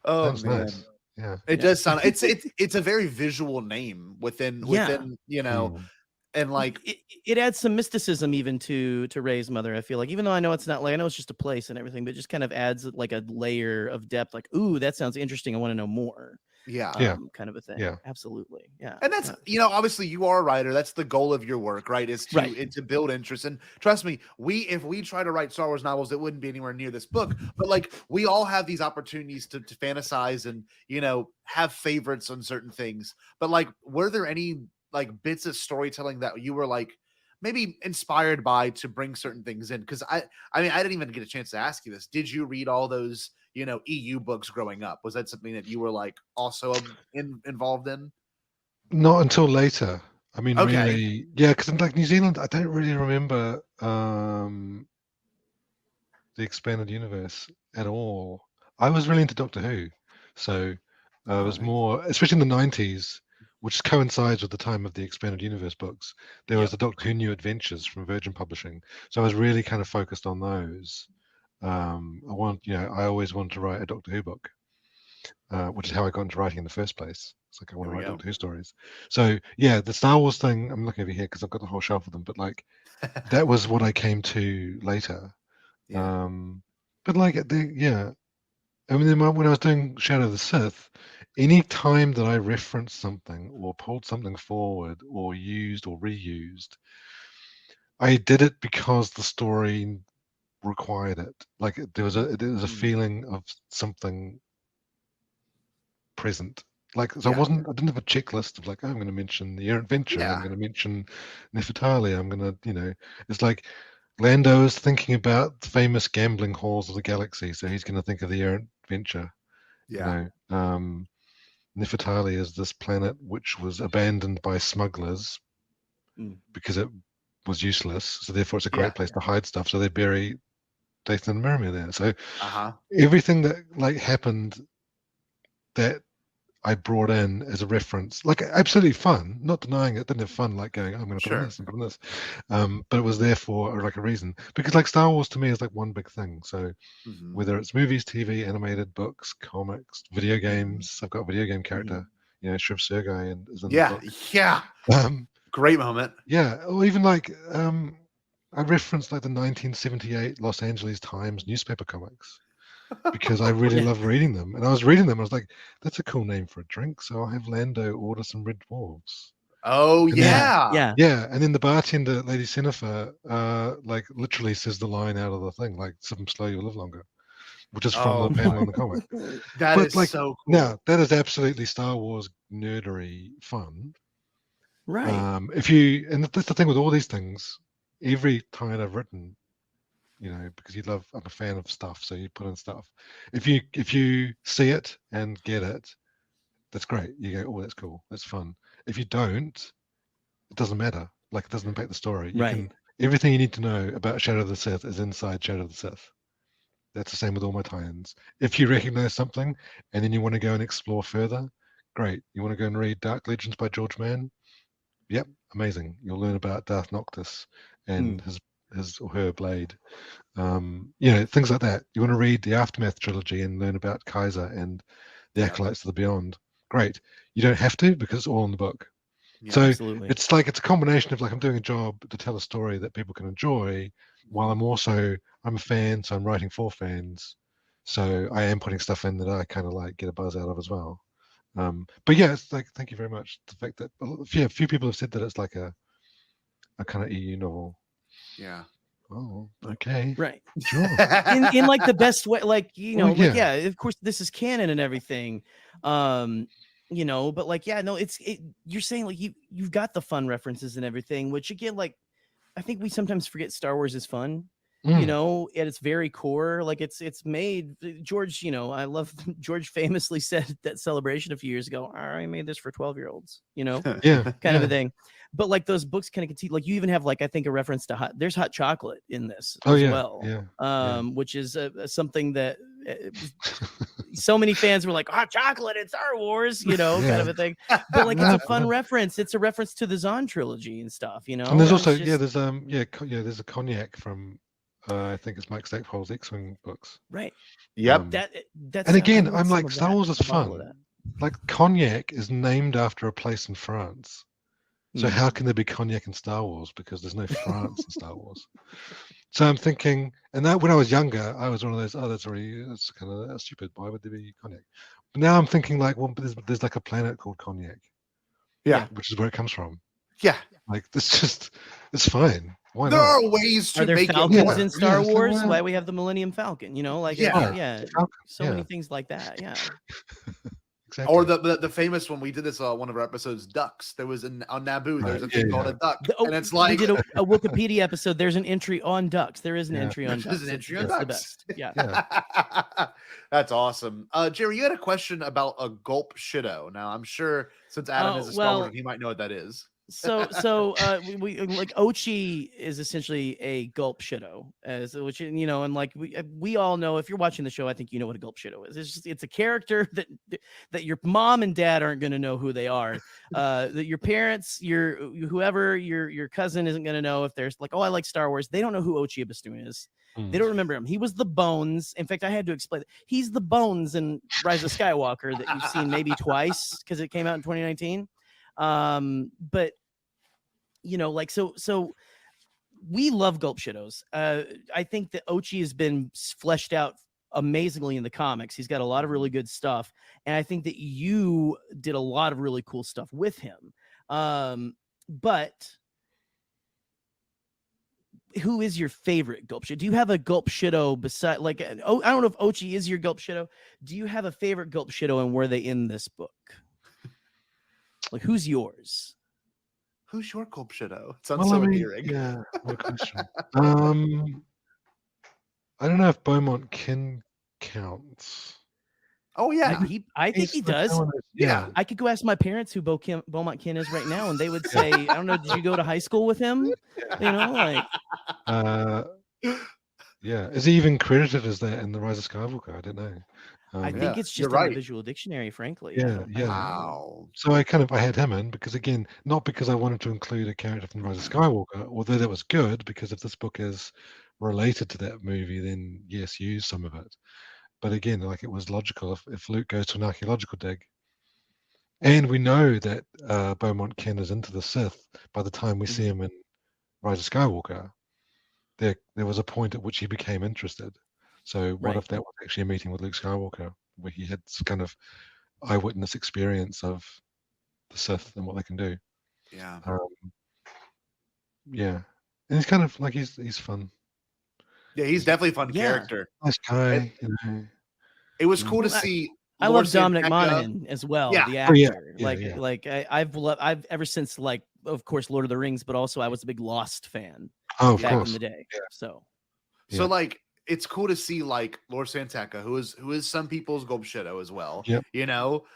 Oh That's man. nice. Yeah, it does sound. It's a very visual name within and like it adds some mysticism even to Rey's mother. I feel like, even though I know it's not, like, I know it's just a place and everything, but it just kind of adds like a layer of depth. Like, ooh, that sounds interesting. I want to know more. Kind of a thing. Absolutely. And that's obviously you are a writer. That's the goal of your work, right? Is to build interest. And trust me, if we try to write Star Wars novels, it wouldn't be anywhere near this book. But like, we all have these opportunities to fantasize and have favorites on certain things. But like, were there any like bits of storytelling that you were like, maybe inspired by to bring certain things in? Because I mean, I didn't even get a chance to ask you this. Did you read all those, EU books growing up? Was that something that you were like also involved in? Not until later. I mean, Okay. really, yeah, because like New Zealand, I don't really remember the expanded universe at all. I was really into Doctor Who, so it was more, especially in the 90s, which coincides with the time of the expanded universe books. There was the Doctor Who New Adventures from Virgin Publishing, so I was really kind of focused on those. I always wanted to write a Doctor Who book, which is how I got into writing in the first place. It's like I want to write Doctor Who stories. So yeah, the Star Wars thing, I'm looking over here because I've got the whole shelf of them, but like that was what I came to later. But like I mean, when I was doing Shadow of the Sith, any time that I referenced something or pulled something forward or used or reused, I did it because the story required it. Like there was a feeling of something present. Like, so I didn't have a checklist of like, oh, I'm going to mention the Errant Venture, I'm going to mention Nefertari, I'm going to, it's like Lando is thinking about the famous gambling halls of the galaxy, so he's going to think of the Errant Venture. Nefertari is this planet which was abandoned by smugglers because it was useless, so therefore it's a great place to hide stuff, so they bury Dathan and Miramir there. So everything that like happened that I brought in as a reference, like absolutely fun, not denying it, didn't have fun like going, oh, I'm going to put in this and put in this, but it was there for like a reason, because like Star Wars to me is like one big thing. So whether it's movies, TV, animated books, comics, video games, I've got a video game character, Shriv Sergei and is in the book. Great moment. Or even like I referenced like the 1978 Los Angeles Times newspaper comics because I really love reading them. And I was reading them, I was like, that's a cool name for a drink, so I'll have Lando order some red dwarves. Oh, and yeah. And then the bartender, Lady Sennifer, like literally says the line out of the thing, like, sip 'em slow, you'll live longer, which is from the panel in the comic. That is like, so cool. Now, that is absolutely Star Wars nerdery fun. Right. And that's the thing with all these things, every time I've written, because I'm a fan of stuff, so you put in stuff. If you see it and get it, that's great. You go, oh, that's cool, that's fun. If you don't, it doesn't matter. Like, it doesn't impact the story. Everything you need to know about Shadow of the Sith is inside Shadow of the Sith. That's the same with all my tie-ins. If you recognize something and then you want to go and explore further, great. You want to go and read Dark Legends by George Mann? Yep, amazing. You'll learn about Darth Noctis and his or her blade. Things like that. You want to read the Aftermath trilogy and learn about Kaiser and the Acolytes of the Beyond. Great. You don't have to, because it's all in the book. Absolutely. It's like, it's a combination of like, I'm doing a job to tell a story that people can enjoy, while I'm a fan, so I'm writing for fans. So I am putting stuff in that I kind of like get a buzz out of as well. But yeah, it's like, thank you very much. The fact that a few people have said that it's like a kind of EU novel. Yeah. Oh, okay. Right. Sure. in like the best way, like, of course this is canon and everything. But like, you're saying like you've got the fun references and everything, which again, like, I think we sometimes forget Star Wars is fun. At its very core, like it's made. George, I love George famously said that Celebration a few years ago, I made this for 12-year-olds, kind of a thing. But like those books kind of continue, like you even have like, I think, a reference to there's hot chocolate in this as well. Which is something that so many fans were like, hot chocolate in Star Wars, kind of a thing. But like, it's a fun reference. It's a reference to the Zahn trilogy and stuff, And there's also there's a cognac from I think it's Mike Stackpole's X-Wing books. Right. Yep. That's and again, I'm like, Star Wars is fun. Like, cognac is named after a place in France. So how can there be cognac in Star Wars? Because there's no France in Star Wars. So I'm thinking, and that when I was younger, I was one of those, that's kind of stupid. Why would there be cognac? But now I'm thinking like, well, there's like a planet called Cognac. Yeah. Which is where it comes from. Yeah. Like, it's fine. Why there not? are ways to make Falcons it in Star Wars. Why we have the Millennium Falcon? So many things like that. Yeah. exactly. Or the famous one we did this one of our episodes, ducks. There was on Naboo. There's a thing called a duck, and it's like we did a Wikipedia episode. There's an entry on ducks. There is an entry on ducks. There's an entry on It's the ducks. best. Yeah. That's awesome. Jerry, you had a question about a gulp shido. Now I'm sure since Adam is a Star Wars, he might know what that is. So we like Ochi is essentially a gulp shido, which and like we all know, if you're watching the show, I think you know what a gulp shido is. It's a character that your mom and dad aren't going to know who they are, that your parents, whoever your cousin isn't going to know. If there's like, oh, I like Star Wars, they don't know who Ochi Abastoon is. They don't remember him. He was the Bones. In fact, I had to explain it. He's the Bones in Rise of Skywalker that you've seen maybe twice because it came out in 2019. But like so we love gulp shidos. I think that Ochi has been fleshed out amazingly in the comics. He's got a lot of really good stuff, and I think that you did a lot of really cool stuff with him. But who is your favorite gulp shido? Do you have a gulp shido beside, like, I don't know if Ochi is your gulp shido. Do you have a favorite gulp shido, and were they in this book? Like, who's yours? Who's your gulp shido? It sounds so endearing. Yeah, good question. I don't know if Beaumont Kin counts. Oh yeah, I think he does. Yeah, I could go ask my parents who Beaumont Kin is right now, and they would say, "I don't know. Did you go to high school with him?" Like. Yeah, is he even credited as that in the Rise of Skywalker? I don't know. I think it's just in the visual dictionary, frankly. Yeah. Wow. So I had him in because, again, not because I wanted to include a character from the Rise of Skywalker, although that was good, because if this book is related to that movie, then yes, use some of it. But again, like, it was logical if Luke goes to an archaeological dig, and we know that Beaumont Kin is into the Sith by the time we see him in Rise of Skywalker. There was a point at which he became interested. So what if that was actually a meeting with Luke Skywalker, where he had some kind of eyewitness experience of the Sith and what they can do? Yeah. Yeah. And he's kind of like, he's fun. Yeah, he's definitely a fun character. Nice guy. It was cool to see. I love Dominic Monaghan as well, the actor. I've ever since, like, of course, Lord of the Rings, but also I was a big Lost fan back in the day. Yeah. So like, it's cool to see, like, Lord Santeca, who is some people's gulp shido as well. Yep.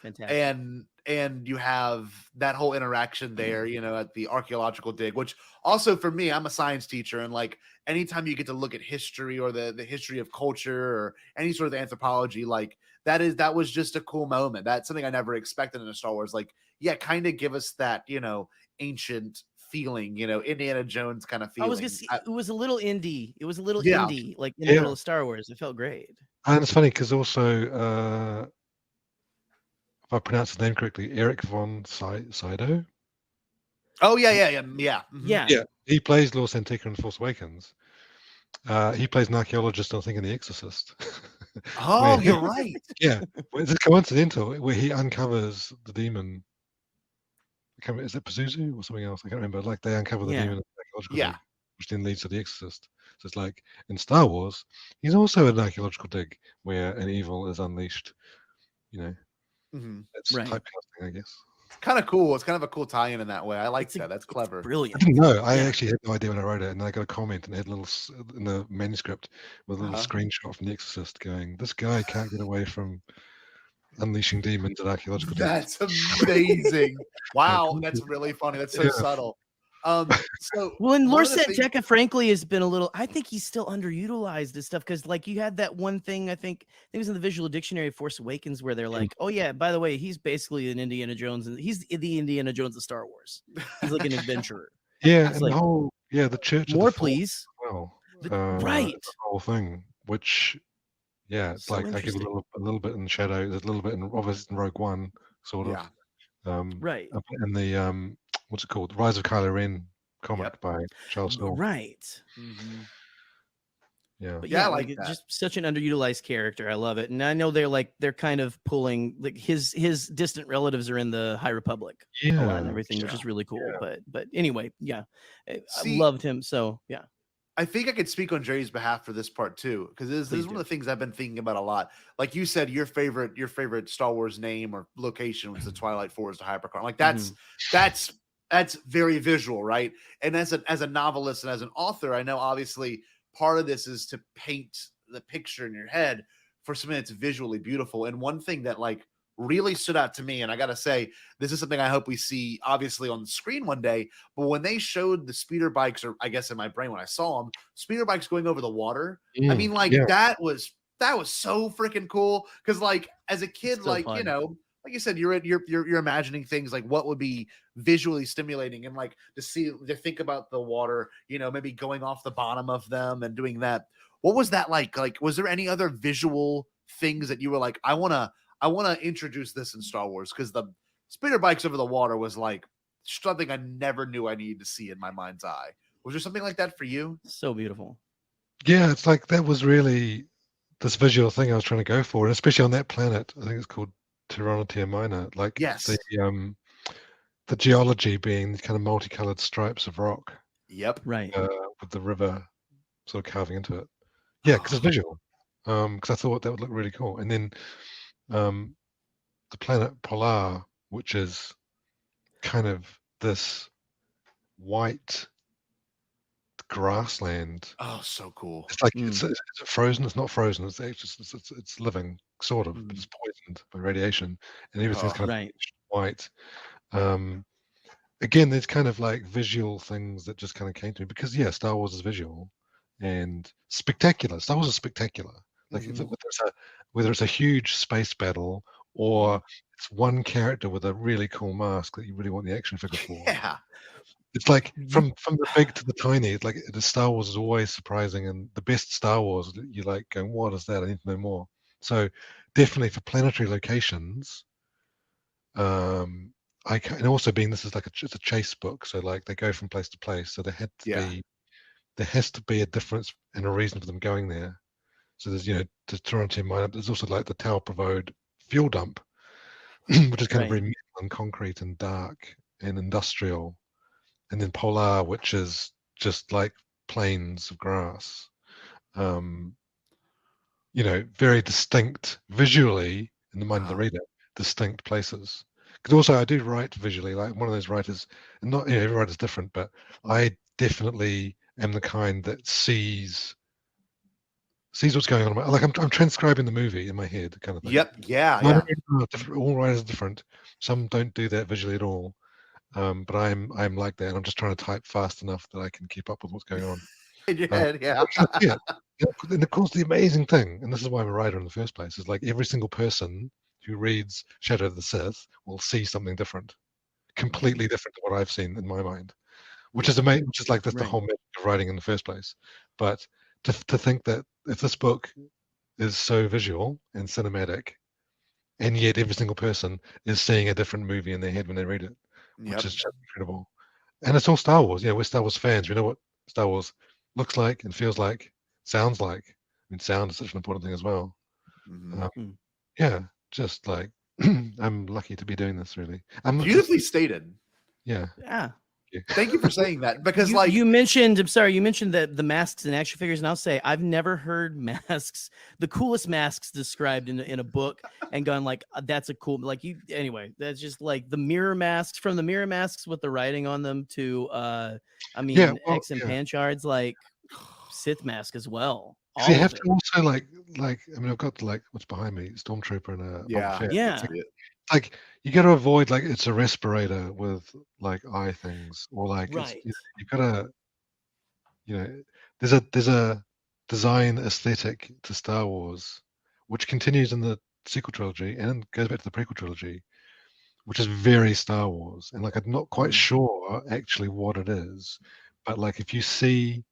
Fantastic. And you have that whole interaction there, at the archaeological dig, which also, for me, I'm a science teacher, and like, anytime you get to look at history or the history of culture or any sort of anthropology, like, that was just a cool moment. That's something I never expected in a Star Wars. Like, yeah, kind of give us that, ancient feeling, Indiana Jones kind of feeling. I was gonna say, it was a little indie. It was a little indie, like in the middle of Star Wars. It felt great. And it's funny because also, if I pronounce his name correctly, Eric von Sydow. Oh yeah. He plays Lord Santeca in Force Awakens. He plays an archaeologist, I think, in The Exorcist. Oh, you're right. Yeah, it's coincidental where he uncovers the demon. Is it Pazuzu or something else? I can't remember. Like, they uncover the demon in the archaeological dig, which then leads to The Exorcist. So it's like, in Star Wars, he's also an archaeological dig where an evil is unleashed. It's typecasting, I guess. It's kind of cool. It's kind of a cool tie-in in that way. I like that. That's clever. Brilliant. I didn't know. I actually had no idea when I wrote it, and I got a comment and it had a little in the manuscript with a little screenshot from The Exorcist going, "This guy can't get away from unleashing demons at archaeological." That's amazing. Wow, that's really funny. That's so subtle. Well, and Lord Santeca, frankly, has been a little. I think he's still underutilized this stuff because, like, you had that one thing. I think it was in the Visual Dictionary of Force Awakens where they're like, "Oh yeah, by the way, he's basically an Indiana Jones, and he's the Indiana Jones of Star Wars. He's like an adventurer." Yeah, it's and like, the whole the Church. More, of the please. Well, right. The whole thing, which it's so like I get a little bit in Shadow, a little bit in Rogue One, sort of. Right. And the what's it called? Rise of Kylo Ren comic by Charles Soule. Right. Yeah. But I like that. Just such an underutilized character. I love it. And I know they're kind of pulling, like, his distant relatives are in the High Republic a lot and everything, which is really cool. But anyway, I loved him. So I think I could speak on Jerry's behalf for this part too, because this is one of the things I've been thinking about a lot. Like you said, your favorite Star Wars name or location was the Twilight Forest to Hypercar. Like that's very visual, right? And as a novelist and as an author, I know obviously part of this is to paint the picture in your head for something that's visually beautiful. And one thing that like really stood out to me, and I gotta say, this is something I hope we see obviously on the screen one day, but when they showed the speeder bikes, or I guess in my brain when I saw them, speeder bikes going over the water, I mean, like that was so freaking cool. Because like as a kid, like fun. You know, like you said, you're imagining things like what would be visually stimulating, and like to think about the water, you know, maybe going off the bottom of them and doing that. What was that like? Like, was there any other visual things that you were like, I want to introduce this in Star Wars? Because the speeder bikes over the water was like something I never knew I needed to see in my mind's eye. Was there something like that for you? So beautiful. Yeah, it's like that was really this visual thing I was trying to go for, and especially on that planet. I think it's called Tyrannotia Minor. Like the geology being kind of multicolored stripes of rock. Yep. Right. With the river sort of carving into it. Yeah, because it's visual. Because I thought that would look really cool. And then the planet Polar, which is kind of this white grassland. Oh, so cool. It's like it's frozen. It's not frozen. It's it's living, sort of, but it's poisoned by radiation, and everything's kind of white. Again, there's kind of like visual things that just kind of came to me because Star Wars is visual and spectacular. Star Wars is spectacular. Like whether it's a huge space battle or it's one character with a really cool mask that you really want the action figure for. Yeah. It's like from the big to the tiny. It's like the Star Wars is always surprising, and the best Star Wars, you're like going, what is that? I need to know more. So definitely for planetary locations, and also being this is like it's a chase book, so like they go from place to place. So there has to be a difference and a reason for them going there. So there's the Toronto mine. There's also like the Tau Provode fuel dump, which is kind of very metal and concrete and dark and industrial. And then Polar, which is just like plains of grass. Very distinct visually in the mind of the reader, distinct places. Because also I do write visually, like one of those writers, and not every writer's different, but I definitely am the kind that sees what's going on. Like I'm transcribing the movie in my head, kind of thing. Yep. Yeah. All writers are different. Some don't do that visually at all. But I'm like that. And I'm just trying to type fast enough that I can keep up with what's going on. In your head, yeah. And of course, the amazing thing, and this is why I'm a writer in the first place, is like every single person who reads Shadow of the Sith will see something different, completely different to what I've seen in my mind, which is amazing. Which is like that's the whole magic of writing in the first place. But to think that if this book is so visual and cinematic, and yet every single person is seeing a different movie in their head when they read it, which is just incredible. And it's all Star Wars. We're Star Wars fans. We know what Star Wars looks like and feels like, sounds like. I mean, sound is such an important thing as well. Just like I'm lucky to be doing this. Really, I'm beautifully stated. Yeah. Thank you for saying that, because you mentioned that the masks and action figures, and I'll say I've never heard masks, the coolest masks described in a book and gone like, that's a cool, like anyway, that's just like the mirror masks, from the mirror masks with the writing on them to X and Panchards, like Sith mask as well. You have to also like I mean, I've got like what's behind me, Stormtrooper and a like you got to avoid like it's a respirator with like eye things, or like you've got to there's a design aesthetic to Star Wars which continues in the sequel trilogy and goes back to the prequel trilogy, which is very Star Wars, and like I'm not quite sure actually what it is, but like if you see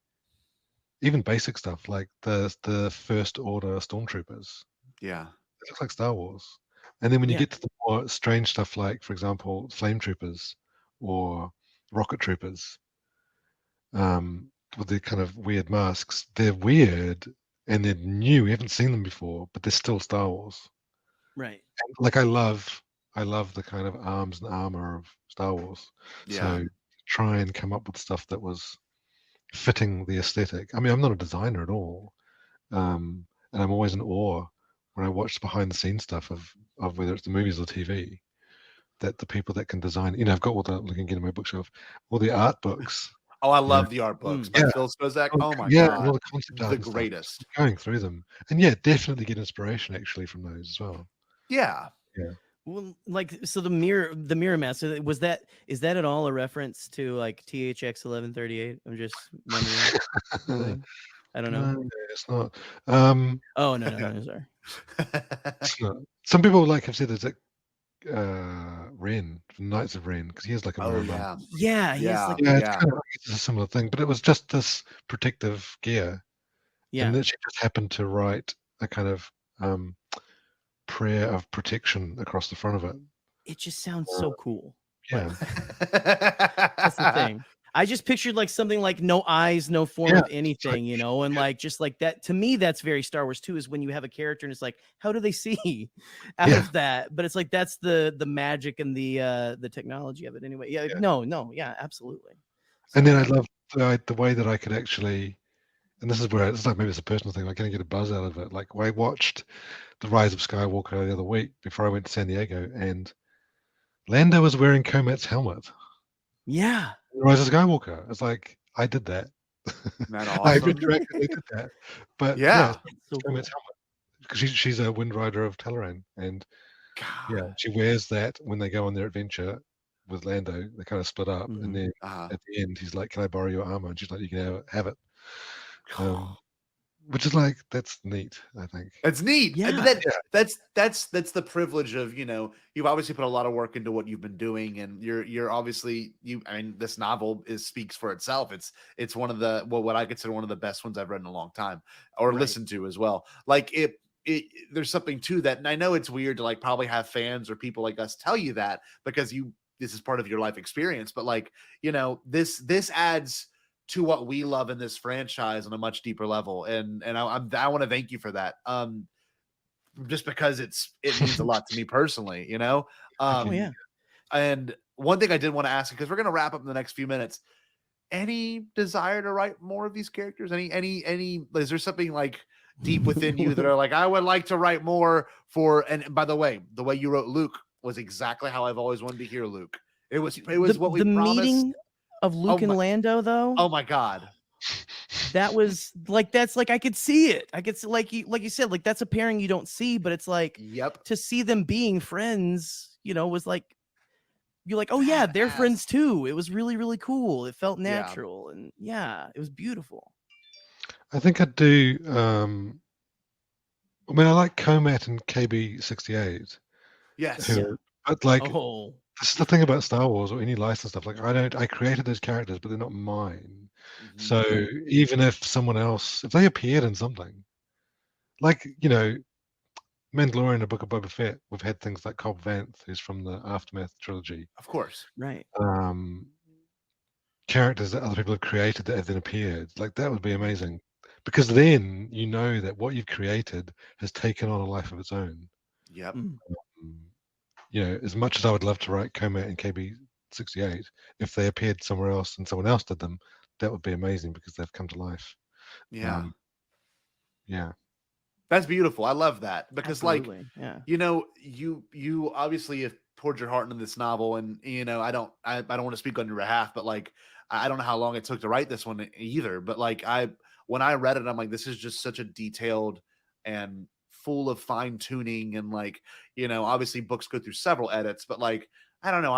even basic stuff like the First Order Stormtroopers, it looks like Star Wars. And then when you get to the more strange stuff, like, for example, Flame Troopers or Rocket Troopers, with the kind of weird masks, they're weird and they're new. We haven't seen them before, but they're still Star Wars. Right. And, like, I love the kind of arms and armor of Star Wars. So try and come up with stuff that was fitting the aesthetic. I mean, I'm not a designer at all, and I'm always in awe when I watch behind the scenes stuff of whether it's the movies or TV, that the people that can design, I've got all the, looking at my bookshelf, all the art books. Oh, I love the art books by Phil Spozak. Oh my and god, all the concept art the and stuff, greatest. going through them, and definitely get inspiration actually from those as well. Yeah. Well, like, so the mirror mask, is that at all a reference to like THX 1138? I'm just wondering. I don't know. No, it's not. Oh no, sorry. It's not. Some people have said there's Ren from Knights of Ren, because he has like a mirror mask. Yeah, he has like it's kind of it's a similar thing, but it was just this protective gear. And that she just happened to write a kind of prayer of protection across the front of it. It just sounds so cool. Yeah. That's the thing. I just pictured like something like no eyes, no form of anything, and like just like that. To me, that's very Star Wars too, is when you have a character and it's like, how do they see out of that? But it's like that's the magic and the technology of it anyway. Absolutely. And then I love the way that I could actually, and this is where it's like maybe it's a personal thing, like can I get a buzz out of it? Like I watched The Rise of Skywalker the other week before I went to San Diego, and Lando was wearing Comet's helmet. Yeah. Rise of Skywalker. It's like, I did that. I indirectly did that. But yeah, it's Comet's helmet. Because she's a Wind Rider of Teleran, and she wears that when they go on their adventure with Lando. They kind of split up, and then at the end he's like, "Can I borrow your armor?" And she's like, "You can have it." Which is like, that's neat. I think it's neat. That's the privilege of, you've obviously put a lot of work into what you've been doing, and you're obviously this novel speaks for itself. It's one of the what I consider one of the best ones I've read in a long time, or listened to as well. Like there's something to that, and I know it's weird to like probably have fans or people like us tell you that because this is part of your life experience, but like this adds to what we love in this franchise on a much deeper level. And I want to thank you for that. Just because it means a lot to me personally, And one thing I did want to ask, because we're going to wrap up in the next few minutes, any desire to write more of these characters? Is there something like deep within you that are like, I would like to write more for, and by the way you wrote Luke was exactly how I've always wanted to hear Luke. It was what we promised. Meeting of Luke and Lando, though. Oh my god, that was like, that's like, I could see it. I could see, like you said, like that's a pairing you don't see, but it's like, to see them being friends, was like, you're like, oh yeah, they're friends too. It was really, really cool. It felt natural, and it was beautiful. I think I do. I mean, I like Comet and KB68. Yes, but like. This is the thing about Star Wars or any licensed stuff. Like I created those characters, but they're not mine. So even if someone else, if they appeared in something, like Mandalorian, a Book of Boba Fett, we've had things like Cobb Vanth, who's from the Aftermath trilogy. Of course, right. Characters that other people have created that have then appeared, like that would be amazing, because then that what you've created has taken on a life of its own. Yep. As much as I would love to write Comet and KB68, if they appeared somewhere else and someone else did them, that would be amazing because they've come to life. Yeah. Yeah. That's beautiful. I love that because Absolutely. you obviously have poured your heart into this novel, and I don't want to speak on your behalf, but like, I don't know how long it took to write this one either, but like when I read it, I'm like, this is just such a detailed and full of fine tuning, and like, obviously books go through several edits, but like, I don't know,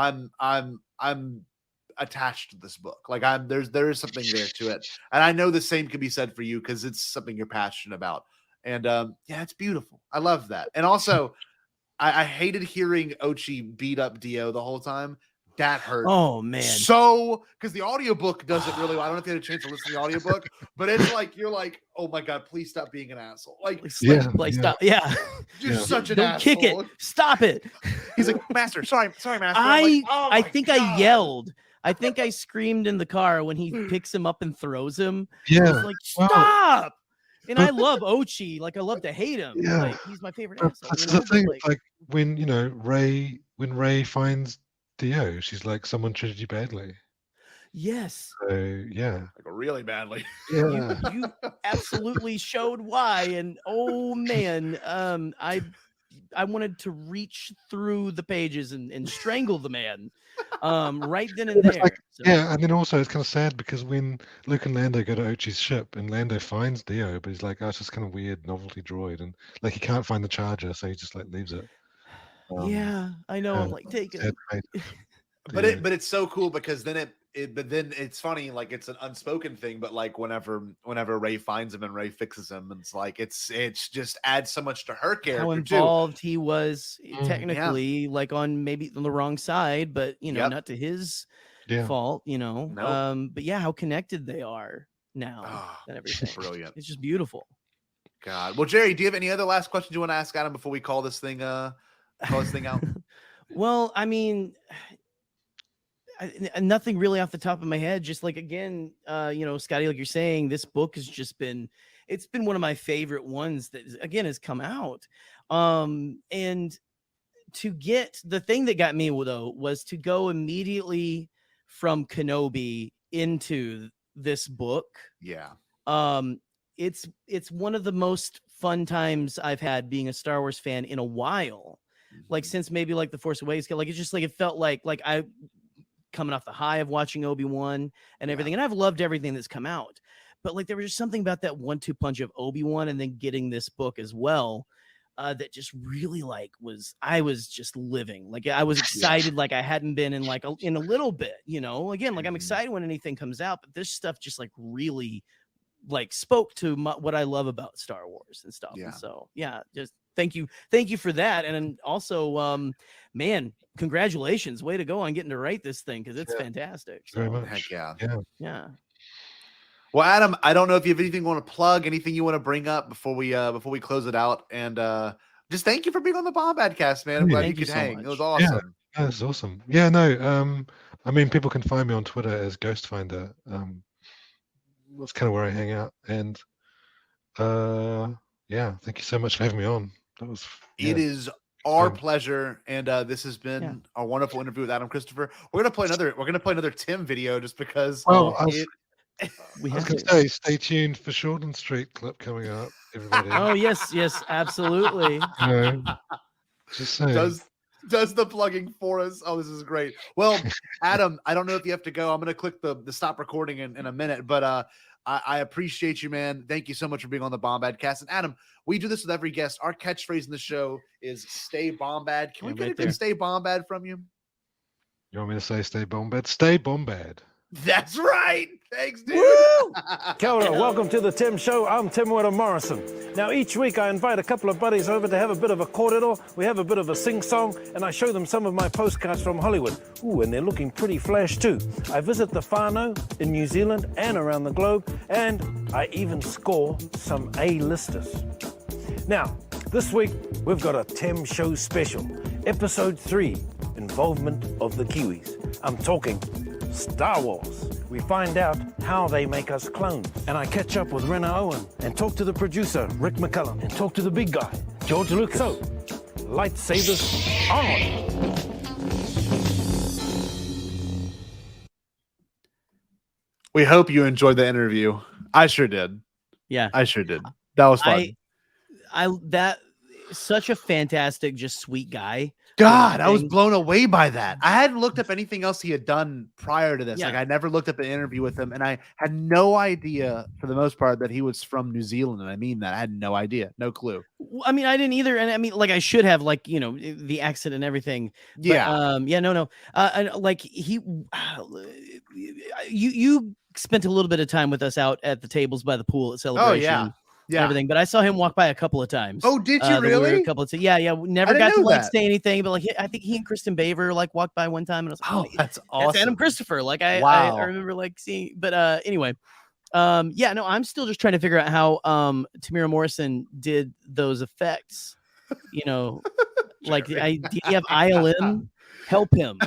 I'm attached to this book. Like there is something there to it. And I know the same can be said for you because it's something you're passionate about. And it's beautiful. I love that. And also I hated hearing Ochi beat up Dio the whole time. That hurt. Oh man. So because the audiobook doesn't really, I don't know if you had a chance to listen to the audiobook, but it's like, you're like, oh my God, please stop being an asshole. Like, stop. Yeah. You're such an Don't asshole. kick it. Stop it. He's like, Master, sorry, Master. I think I yelled. I think I screamed in the car when he picks him up and throws him. Yeah. I was like, stop. And I love Ochi. Like, I love to hate him. Yeah. Like, he's my favorite asshole. That's the thing. Like when Rey finds Dio, she's like, someone treated you badly. Yes. So yeah, like really badly. yeah. You absolutely showed why, and oh man, I wanted to reach through the pages and strangle the man, right then and It's like, there. So, yeah, and then also it's kind of sad because when Luke and Lando go to Ochi's ship and Lando finds Dio, but he's like, oh, it's just kind of weird novelty droid, and like he can't find the charger, so he just like leaves it. yeah, I know. Yeah, I'm like, take sad it. fate. But Yeah. it's so cool because then but then it's funny, like it's an unspoken thing, but like whenever Rey finds him and Rey fixes him, it's like it's just adds so much to her character How too. involved he was Mm. technically, like on maybe on the wrong side, but you know, Yep. not to his Yeah. fault, you know. Nope. But yeah, how connected they are now Ah, and everything. brilliant. It's just beautiful. God. Well, Gerry, do you have any other last questions you want to ask Adam before we call this thing out? Well, I mean, nothing really off the top of my head. Just like, again, you know, Scotty, like you're saying, this book has just been, it's been one of my favorite ones that again has come out. And to get the thing that got me though was to go immediately from Kenobi into this book. Yeah. It's one of the most fun times I've had being a Star Wars fan in a while. Like since maybe like The Force Awakens, like it's just like it felt like I coming off the high of watching Obi-Wan and everything, and I've loved everything that's come out, but like there was just something about that 1-2 punch of Obi-Wan and then getting this book as well that just really like I was just living, like I was excited like I hadn't been in like in a little bit, you know. Again, like I'm excited when anything comes out, but this stuff just like really like spoke to what I love about Star Wars and stuff. And so yeah, just thank you for that. And then also man, congratulations, way to go on getting to write this thing, because it's fantastic. So, Very much. Heck yeah. Yeah. Well, Adam, I don't know if you have anything you want to plug, anything you want to bring up before we close it out, and just thank you for being on the Bombadcast, man. I'm glad you could hang. It was awesome. Yeah, that's awesome. Yeah, no, I mean, people can find me on Twitter as Ghost Finder. That's kind of where I hang out, and yeah, thank you so much for having me on. That was It is our pleasure, and this has been a wonderful interview with Adam Christopher. We're gonna play another Tim video just because. Well, I was going to say, stay tuned for Shorten Street clip coming up, everybody. Oh yes, absolutely. You know, just saying. Does the plugging for us. Oh, this is great. Well, Adam, I don't know if you have to go. I'm going to click the stop recording in a minute, but I appreciate you, man. Thank you so much for being on the Bombadcast. And Adam, we do this with every guest. Our catchphrase in the show is "Stay Bombad." Can we get a good "Stay Bombad" from you? You want me to say "Stay Bombad"? Stay Bombad. That's right. Thanks, dude. Kia ora, welcome to the Tim Show. I'm Tim Witter Morrison. Now, each week I invite a couple of buddies over to have a bit of a kōrero. We have a bit of a sing-song, and I show them some of my postcards from Hollywood. Ooh, and they're looking pretty flash too. I visit the whānau in New Zealand and around the globe, and I even score some A-listers. Now, this week we've got a Tim Show special. Episode 3, Involvement of the Kiwis. I'm talking Star Wars. We find out how they make us clones. And I catch up with Rena Owen and talk to the producer, Rick McCallum, and talk to the big guy, George Lucas. So, lightsabers on! We hope you enjoyed the interview. I sure did. Yeah. I sure did. That was fun. That such a fantastic, just sweet guy. God, I was blown away by that. I hadn't looked up anything else he had done prior to this. Yeah. Like I never looked up an interview with him, and I had no idea, for the most part, that he was from New Zealand. And I mean that. I had no idea, no clue. I mean, I didn't either, and I mean, like I should have, like, you know, the accent and everything. But, Yeah. no. And like you spent a little bit of time with us out at the tables by the pool at Celebration. Oh, yeah. And everything, but I saw him walk by a couple of times. Oh, did you really? A couple of times. Yeah. We never got to like say anything, but like I think he and Kristen Baver like walked by one time, and I was like, oh, that's awesome. That's Adam Christopher. Like I remember like seeing, but anyway, I'm still just trying to figure out how Tamira Morrison did those effects. You know, like did he have ILM help him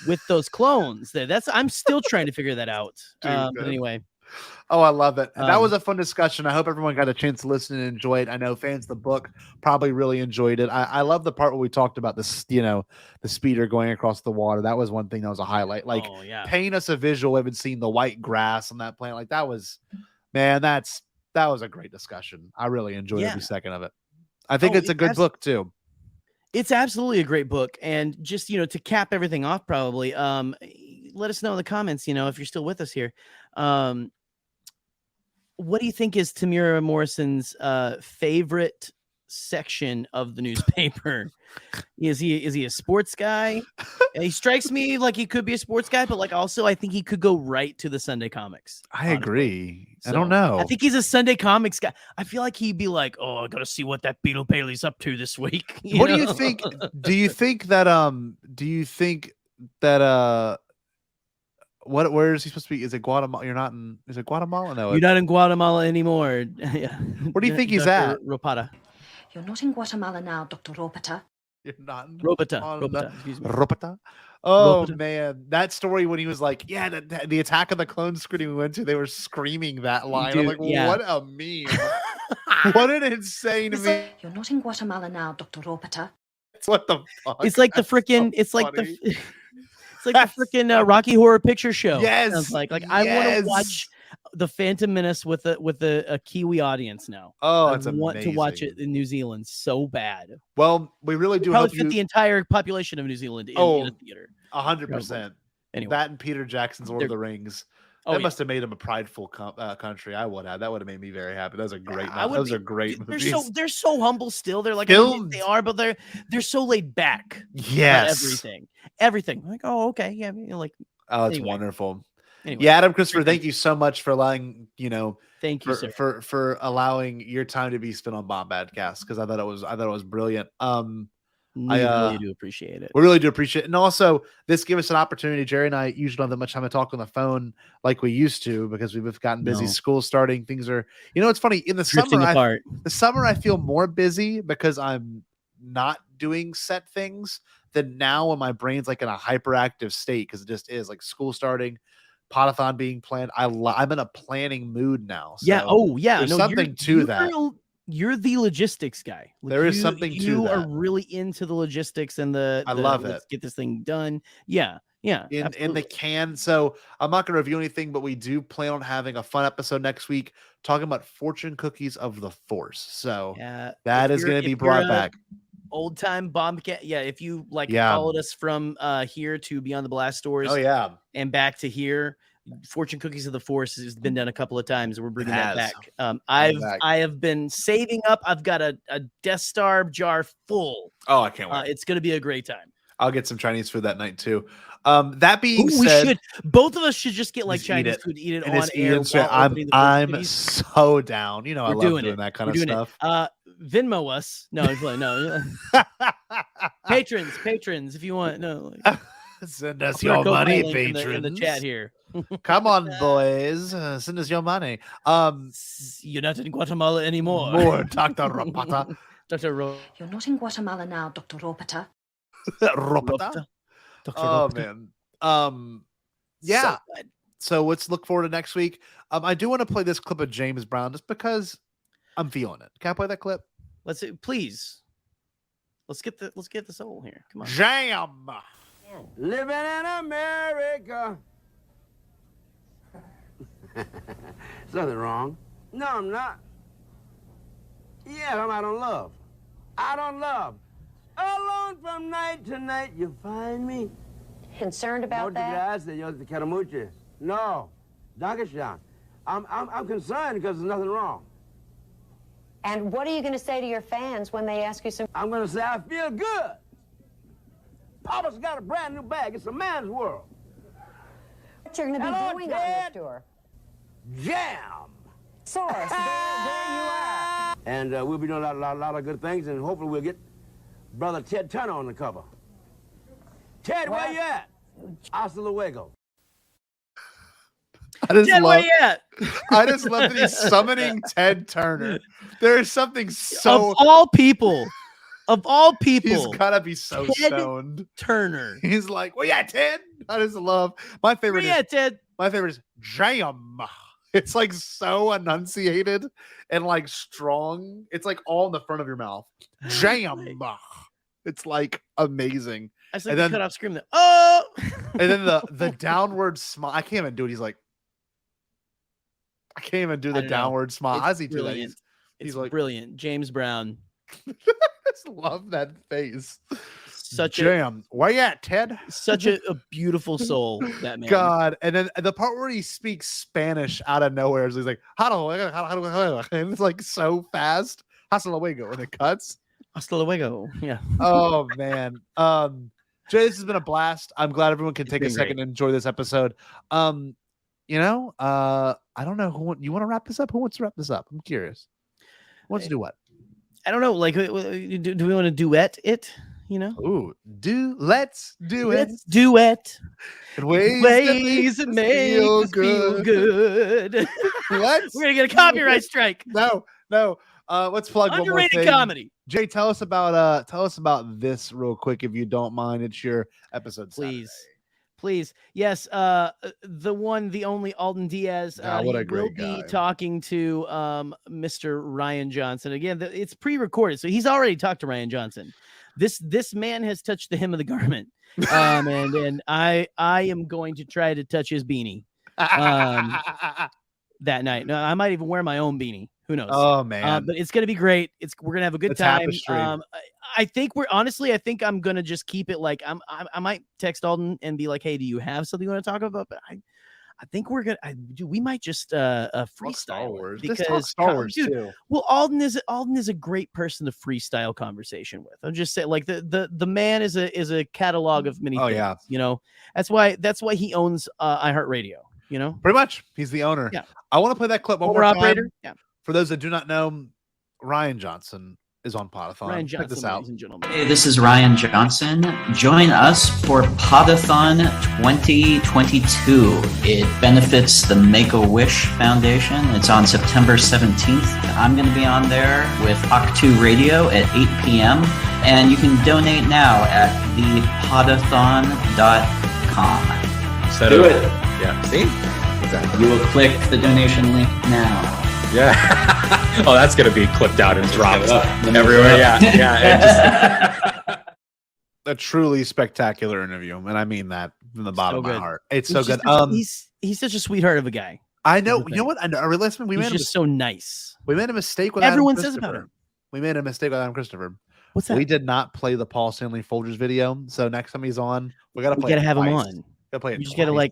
with those clones? I'm still trying to figure that out. But anyway. Oh, I love it. And that was a fun discussion. I hope everyone got a chance to listen and enjoy it. I know fans of the book probably really enjoyed it. I love the part where we talked about this, the speeder going across the water. That was one thing that was a highlight. Like, paint us a visual. We haven't seen the white grass on that planet. Like, that was, man, that was a great discussion. I really enjoyed every second of it. I think it's a good book too. It's absolutely a great book. And just, to cap everything off, probably, let us know in the comments, if you're still with us here. What do you think is Tamira Morrison's favorite section of the newspaper? Is he a sports guy? He strikes me like he could be a sports guy, but like also I think he could go right to the Sunday comics. I agree. So, I don't know. I think he's a Sunday comics guy. I feel like he'd be like, I gotta see what that Beetle Bailey's up to this week. What do you think? Do you think that where is he supposed to be? Is it Guatemala? Is it Guatemala? No, you're not in Guatemala anymore. Yeah. Where do you think he's Dr. at? Ropata. You're not in Guatemala now, Dr. Ropata. You're not in Ropata. Excuse me. Ropata. Oh Ropata. Man, that story when he was like, the Attack of the Clone screening we went to, they were screaming that line. Dude, I'm like, what a meme! What an insane meme! You're not in Guatemala now, Dr. Ropata. What the fuck? It's like the freaking. It's like the. It's like the freaking Rocky Horror Picture Show. Yes, like I want to watch the Phantom Menace with a Kiwi audience now. Oh, I want to watch it in New Zealand so bad. Well, we really do probably hope fit the entire population of New Zealand in a theater. 100%. Anyway, that and Peter Jackson's Lord of the Rings. That must have made him a prideful country. I would have. That would have made me very happy. Those are great. Those are great movies. They're so humble still. They're like they are, but they're so laid back. Yes, everything. Like, oh, okay, yeah. It's wonderful. Anyway, Adam Christopher, thank you so much for allowing thank you for allowing your time to be spent on Bombadcast, because I thought it was brilliant. We really do appreciate it. We really do appreciate it. And also, this gives us an opportunity. Jerry and I usually don't have that much time to talk on the phone like we used to, because we've gotten busy. School starting, things are, it's funny. In the summer, I feel more busy because I'm not doing set things than now when my brain's like in a hyperactive state, because it just is like school starting, Podathon being planned. I'm in a planning mood now. So there's something to that. You're the logistics guy. There is something to that. You are really into the logistics and I love it. Let's get this thing done. Yeah. In the can. So I'm not going to review anything, but we do plan on having a fun episode next week talking about fortune cookies of the Force. So that is going to be brought back. Old time Bombcast. Yeah. If you followed us from here to Beyond the Blast Doors. Oh yeah. And back to here. Fortune Cookies of the Force has been done a couple of times. We're bringing that back. I have been saving up. I've got a Death Star jar full. Oh, I can't wait. It's going to be a great time. I'll get some Chinese food that night too. That being said, both of us should just get Chinese food, eat it on air. I'm so down. I love doing that kind of stuff. Venmo us. No. patrons, if you want. No. Send us your money, patrons. In the chat here. Come on, boys. Send us your money. You're not in Guatemala anymore. More Dr. Ropata. You're not in Guatemala now, Dr. Ropata. Ropata? Oh, man. Yeah. So let's look forward to next week. I do want to play this clip of James Brown just because I'm feeling it. Can I play that clip? Please. Let's get the soul here. Come on. Jam. Living in America. There's nothing wrong. No, I'm not. Yeah, I'm out on love. Out on love. Alone from night to night, you find me. Concerned about that? No, Dageshan. I'm concerned because there's nothing wrong. And what are you going to say to your fans when they ask you some? I'm going to say I feel good. Papa's got a brand new bag. It's a man's world. What you're going to be doing on this tour? Jam. Source, there you are. And we'll be doing a lot of good things, and hopefully we'll get Brother Ted Turner on the cover. Ted, where you at? Hasta luego. Where you at? I just love that he's summoning Ted Turner. There's something so... Of all people, he's gotta be so Ted stoned. Turner. He's like, well, yeah, Ted. I just love my favorite. Yeah, Ted. My favorite is Jam. It's like so enunciated and like strong. It's like all in the front of your mouth. Jam. It's like amazing. I just like and the then cut off scream that, oh, and then the downward smile. I can't even do it. He's like, I can't even do the downward smile. How's he do that? He's like brilliant. James Brown. I just love that face. Such Jam. Where you at, Ted? Such a beautiful soul, that man. God. And then the part where he speaks Spanish out of nowhere is he's like, and it's like so fast. Hasta luego. And it cuts. Hasta luego. Yeah. Oh man. Jay, this has been a blast. I'm glad everyone can take a second and enjoy this episode. You know, I don't know who you want to wrap this up. Who wants to wrap this up? I'm curious. Who wants to do what? I don't know. Like, do we want to duet it? You know? Ooh, let's do it. Let's duet. Ways that make us feel good. What? We're gonna get a copyright strike. No. Let's plug one more underrated thing. comedy. Jay, tell us about this real quick if you don't mind. It's your episode, please. Yes, the one, the only Alden Diaz. What a great will guy. be talking to Mr. Ryan Johnson again. It's pre-recorded, so he's already talked to Ryan Johnson. This man has touched the hem of the garment, and I am going to try to touch his beanie that night. No, I might even wear my own beanie. Who knows? Oh man! But it's gonna be great. We're gonna have a good time. I think I think I'm gonna just keep it like I might text Alden and be like, hey, do you have something you want to talk about? But I think we're gonna we might just freestyle Star Wars. because Let's talk Star Wars dude, too. Well, Alden is a great person to freestyle conversation with. I'm just saying, like the man is a catalog of many things. Yeah. You know, that's why he owns iHeartRadio. You know, pretty much. He's the owner. Yeah. I want to play that clip one more operator. time. Yeah. For those that do not know, Ryan Johnson is on Podathon. Ryan Check Johnson, this out. ladies and gentlemen. Hey, this is Ryan Johnson. Join us for Podathon 2022. It benefits the Make-A-Wish Foundation. It's on September 17th. I'm going to be on there with Octu Radio at 8 p.m. And you can donate now at thepodathon.com. Do it. Yeah. See? Exactly. You will click the donation link now. Yeah. Oh, that's going to be clipped out and dropped everywhere. Yeah. A truly spectacular interview, and I mean that from the bottom of my heart. It's so good. He's such a sweetheart of a guy. I know. You know what? I realized we made just so nice. We made a mistake with everyone Adam says about him. We made a mistake with Adam Christopher. What's that? We did not play the Paul Stanley Folgers video, so next time he's on, we gotta have him on. Gotta play it. You just gotta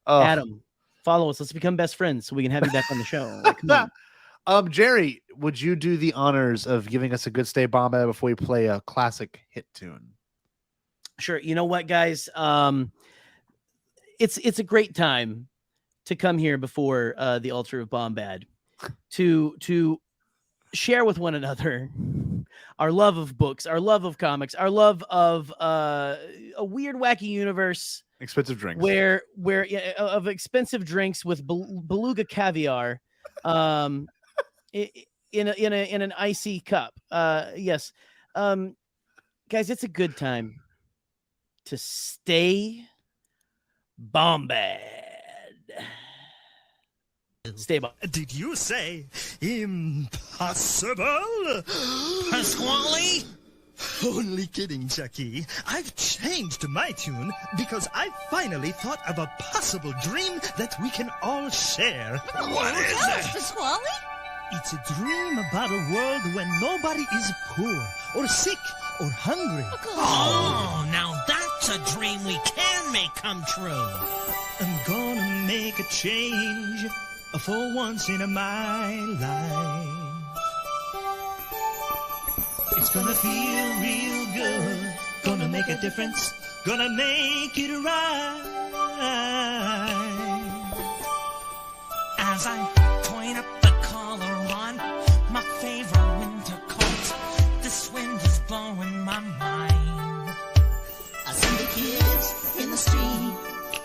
Adam, follow us. Let's become best friends so we can have you back on the show. Like, come on. Jerry, would you do the honors of giving us a good stay Bombad before we play a classic hit tune? Sure. You know what, guys? It's a great time to come here before the altar of Bombad to share with one another our love of books, our love of comics, our love of a weird, wacky universe. Expensive drinks. Where of expensive drinks with beluga caviar. In an icy cup. Yes. Guys, it's a good time to stay Bombad. Stay Bombad. Did you say impossible? Pasquale? Only kidding, Chucky. I've changed my tune because I finally thought of a possible dream that we can all share. What is it? Pasquale? It's a dream about a world when nobody is poor or sick or hungry. Oh, now that's a dream we can make come true. I'm gonna make a change for once in my life. It's gonna feel real good, gonna make a difference, gonna make it right. As I point up the collar on my favorite winter coat, this wind is blowing my mind. I see the kids in the street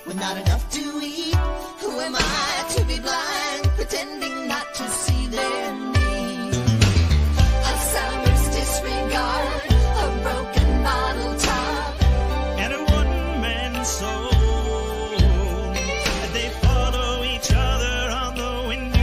with not enough to eat. Who am I to be blind, pretending not to see their need? A summer's disregard, a broken bottle top, and a one-man soul. They follow each other on the window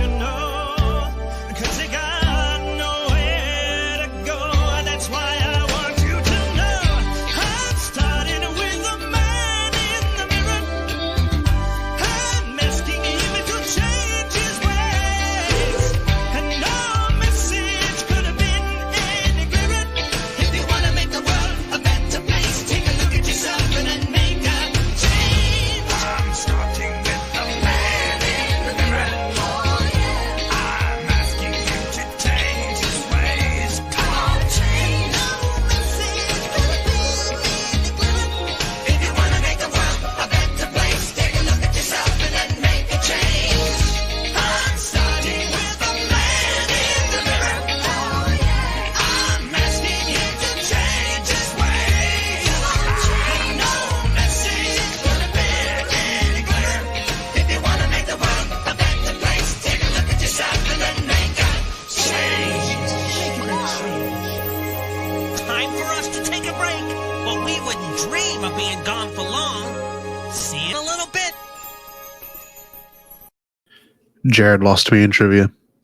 dream of being gone for long. See you in a little bit. Jared lost to me in trivia.